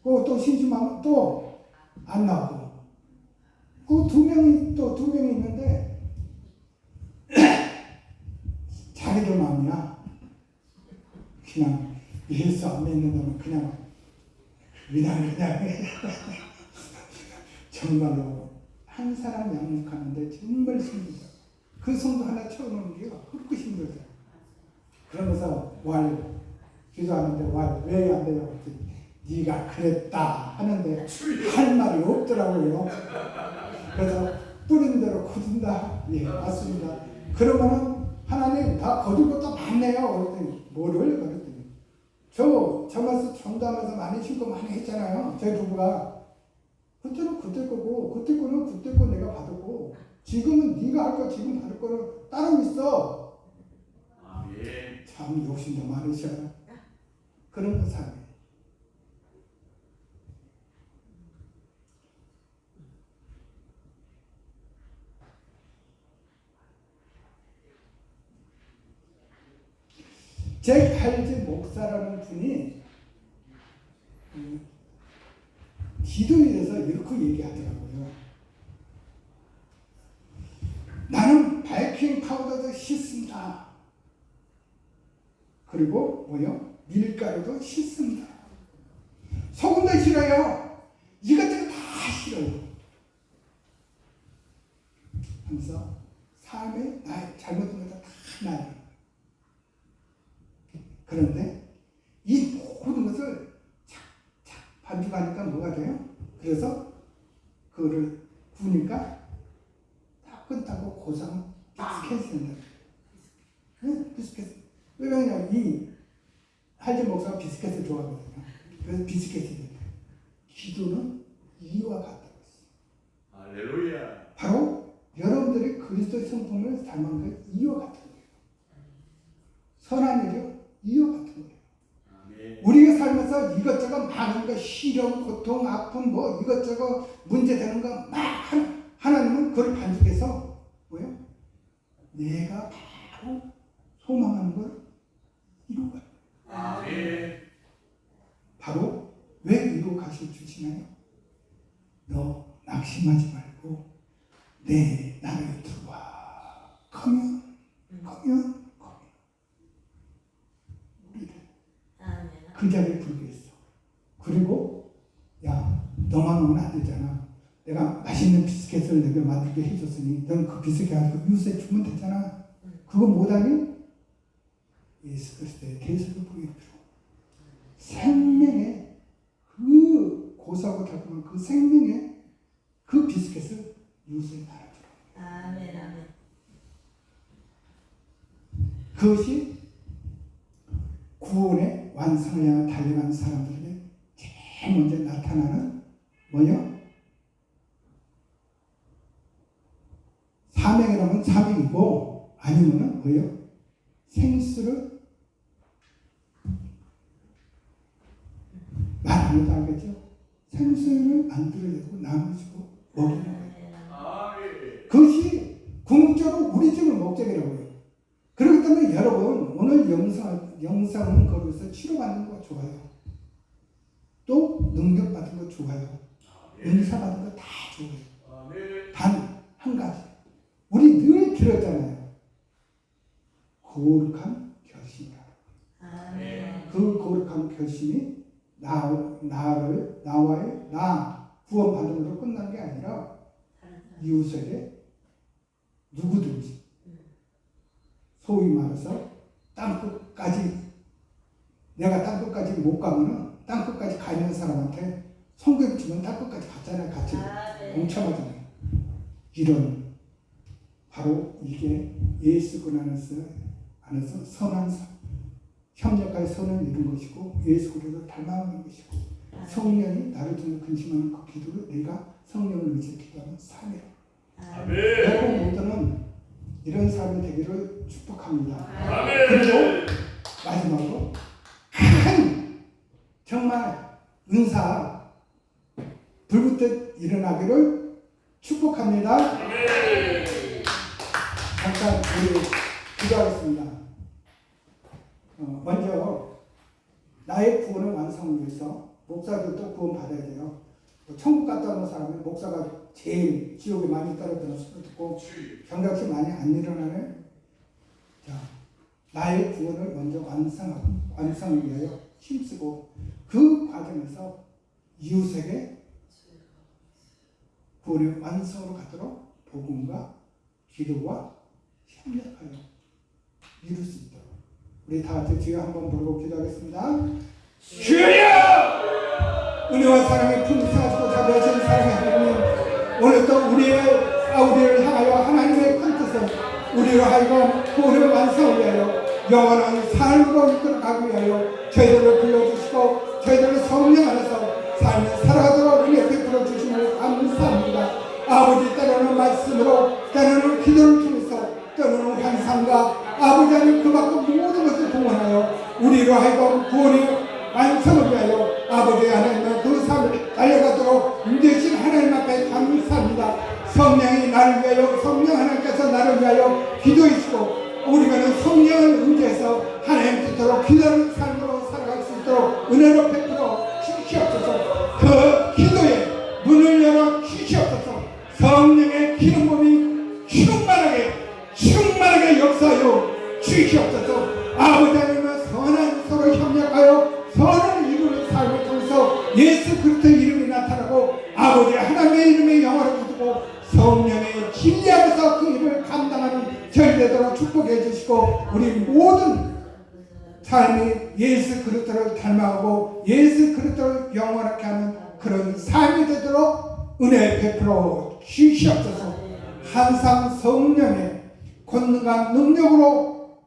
또 심심하면 또 안 나오고. 그 두 명이 있는데 자기들 마음이야. 그냥 예수 안 믿는 놈은 그냥 정말로 한 사람 양육하는데 정말 힘들다. 그 성도 하나 채워놓는 게 헛고 힘들다. 그러면서 기도하는데 왜 안 돼요? 네가 그랬다 하는데 할 말이 없더라고요. 그래서 뿌린 대로 거둔다. 예, 맞습니다. 그러면은 하나님 다 거둘 것도 많네요. 그랬더니 뭐를? 그랬더니 저마서 전도하면서 많이 신고 많이 했잖아요. 저희 부부가 그때는 그때 거고 그때 거는 그때 거 내가 받았고 지금은 네가 할 거 지금 받을 거는 따로 있어. 아멘. 참 욕심도 많으셔요. 그런 거 삶이에요. 잭 할지 목사라는 분이 기도에 대해서 이렇게 얘기하더라고요. 나는 베이킹 파우더도 싫습니다. 그리고 밀가루도 싫습니다. 소금도 싫어요. 이것저것 다 싫어요. 하면서 삶에 나의 잘못된 것도 다 나요. 그런데 이 모든 것을 착착 반죽하니까 뭐가 돼요? 그래서 그거를 구우니까 따끈따고 고소한 비스켓이 된다. 네? 비스켓. 왜냐면 이 할지 목사가 비스켓을 좋아하거든요. 그래서 비스켓이 된다. 기도는 이와 같다고 했어요. 할렐루야. 바로 여러분들이 그리스도의 성품을 닮은 게 이와 같은 거예요. 선한 일이요. 이와 같은 거예요. 아멘. 우리가 살면서 이것저것 많은 거 시련, 고통, 아픔 뭐 이것저것 문제되는 거 막 하나님은 그걸 반죽해서 뭐요? 내가 바로 소망하는 걸 이루어가요. 아멘. 바로 왜 이루어 가실 주시나요? 너 낙심하지 말고 내 나라에 들어와. 가면 우리를 그 자리에 부르게 했어. 그리고 야 너만 오면 안 되잖아. 내가 맛있는 비스켓을 내가 만들게 해줬으니 넌 그 비스켓 가지고 이웃에 주면 되잖아. 그거 못하니 예수 그리스도의 계수를 보게 필요. 생명의 그 고소하고 달콤한 그 생명의 그 비스켓을 이웃에 나눠주라. 아멘. 아멘. 그것이 구원의 완성을 향해 달려가는 사람들에게 제일 먼저 나타나는 뭐요? 사명이라면 사명이고 아니면은 뭐요? 생수를 말 안 해도 알겠죠? 생수를 만들어내고 나눠주고 먹이는 거예요. 아멘. 그것이 궁극적으로 우리 집을 목적이라고 해요. 그렇기 때문에 여러분 오늘 영상은 거기서 치료받는 거 좋아요. 또 능력받은 거 좋아요. 은사받은 거 다 좋아요. 아멘. 단 한 가지 우리 늘 들었잖아요. 거룩한 결심이라. 아멘. 그 거룩한 결심이 나와의 나 구원 받음으로 끝난 게 아니라 이웃에게 누구든지 소위 말해서 땅끝까지 내가 땅끝까지 못 가면은 땅끝까지 가 있는 사람한테 손귀 붙이면 땅끝까지 갔잖아요. 같이 동참하잖아요. 이런 바로 이게 예수군 안에서 선한 협력할 선을 이룬 것이고 예수 그리스도를 닮아가는 것이고 성령이 나를 두는 근심하는 그 기도를 내가 성령을 위해서 기도하는 삶이라. 여러분 모두는 이런 삶이 되기를 축복합니다. 그리고 마지막으로 큰 정말 은사 불붙듯 일어나기를 축복합니다. 잠깐 우리 기도하겠습니다. 먼저 나의 구원을 완성을 위해서 목사들도 구원 받아야 돼요. 천국 갔다 오는 사람이 목사가 제일 지옥에 많이 떨어뜨는 소리 듣고 경각심 많이 안 일어나네. 자, 나의 구원을 먼저 완성을 위하여 힘쓰고 그 과정에서 이웃에게 구원의 완성으로 가도록 복음과 기도와 협력하여 이룰 수 있도록 우리 다 같이 주여 한번 부르고 기도하겠습니다. 주여! 은혜와 사랑의 풍성하시고 자비하신 사랑의 하나님, 오늘도 우리를 향하여 하나님의 큰 뜻을 우리로 하여금 구원의 완성을 위하여 영원한 삶으로 이끌어가기 위하여 저희들을 불러주시고 저희들을 성령 안에서 삶을 살아가도록 은혜 베풀어 주심을 감사합니다. 아버지, 때로는 말씀으로, 때로는 기도를 통해서, 때로는 환상과 아버지 하나님 그 밖의 모든 것을 동원하여 우리로 하여금 구원의 완성을 위하여 아버지 하나님의 그 삶을 달려가도록 인도하신 하나님 앞에 감사합니다. 성령이 나를 위하여, 성령 하나님께서 나를 위하여 기도해 주시고 우리가는 성령을 의지해서 하나님 뜻대로 기도하는 삶으로 살아갈 수 있도록 은혜로 베풀어 주시옵소서. 그 기도에 문을 열어 주시옵소서. 성령의 기름 부음이 충만하게 역사하여 주시옵소서. 아버지 하나님의 선한 서로 협력하여 선을 이루는 삶을 통해서 예수 그리스도의 이름이 나타나고 아버지 하나님의 이름의 영화를 두고 성령의 진리하면서 그 일을 감당하는 저희 되도록 축복해 주시고 우리 모든 삶이 예수 그리스도를 닮아가고 예수 그리스도를 영원하게 하는 그런 삶이 되도록 은혜 베풀어 주시옵소서. 항상 성령의 권능과 능력으로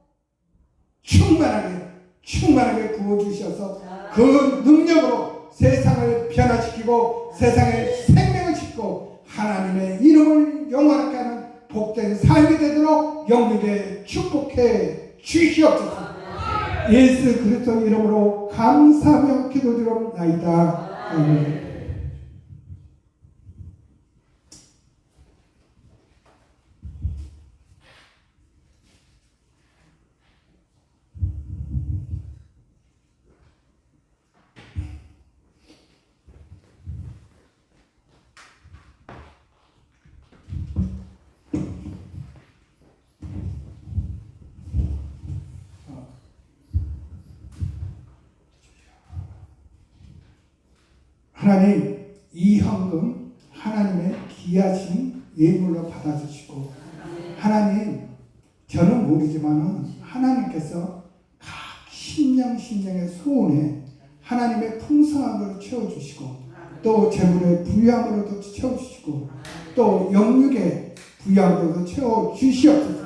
충만하게 부어주셔서 그 능력으로 세상을 변화시키고 세상에 생명을 싣고 하나님의 이름을 영원하게 하는 복된 삶이 되도록 영리에 축복해 주시옵소서. 예수 그리스도 이름으로 감사하며 기도드리옵나이다. 아멘. 하나님, 이 현금 하나님의 귀하신 예물로 받아주시고 하나님, 저는 모르지만 하나님께서 각 심령의 소원에 하나님의 풍성한 것을 채워주시고 또 재물의 부유함으로도 채워주시고 또 영육의 부유함으로도 채워주시옵소서.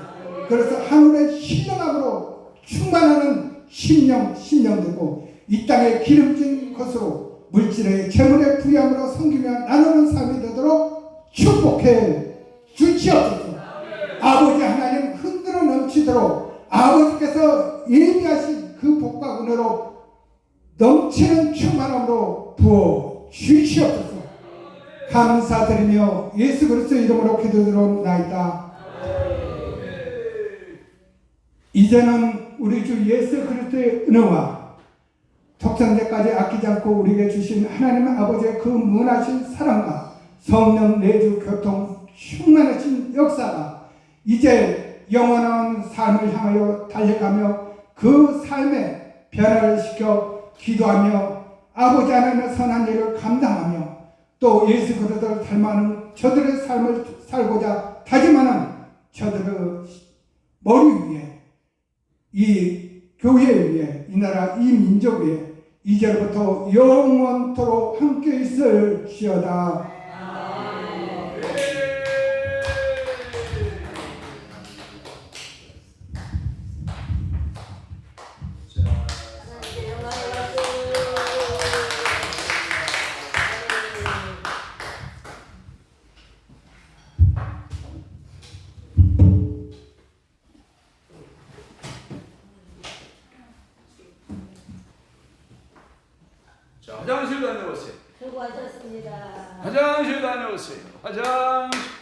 그래서 하늘의 신령함으로 충만하는 심령 되고 이 땅의 기름진 것으로 물질의 재물의 부양으로 섬기며 나누는 삶이 되도록 축복해 주시옵소서. 아버지 하나님 흔들어 넘치도록 아버지께서 예비하신 그 복과 은혜로 넘치는 충만함으로 부어 주시옵소서. 감사드리며 예수 그리스도 이름으로 기도드리옵나이다. 이제는 우리 주 예수 그리스도의 은혜와 독생자까지 아끼지 않고 우리에게 주신 하나님 아버지의 그 무한하신 사랑과 성령 내주 교통 충만하신 역사가 이제 영원한 삶을 향하여 달려가며 그 삶에 변화를 시켜 기도하며 아버지 하나님의 선한 일을 감당하며 또 예수 그리스도를 닮아는 저들의 삶을 살고자 다짐하는 저들의 머리 위에, 이 교회 위에, 이 나라, 이 민족 위에 이제부터 영원토록 함께 있을지어다. 자, 화장실 다녀오세요. 수고하셨습니다. 화장실 다녀오세요. 화장실.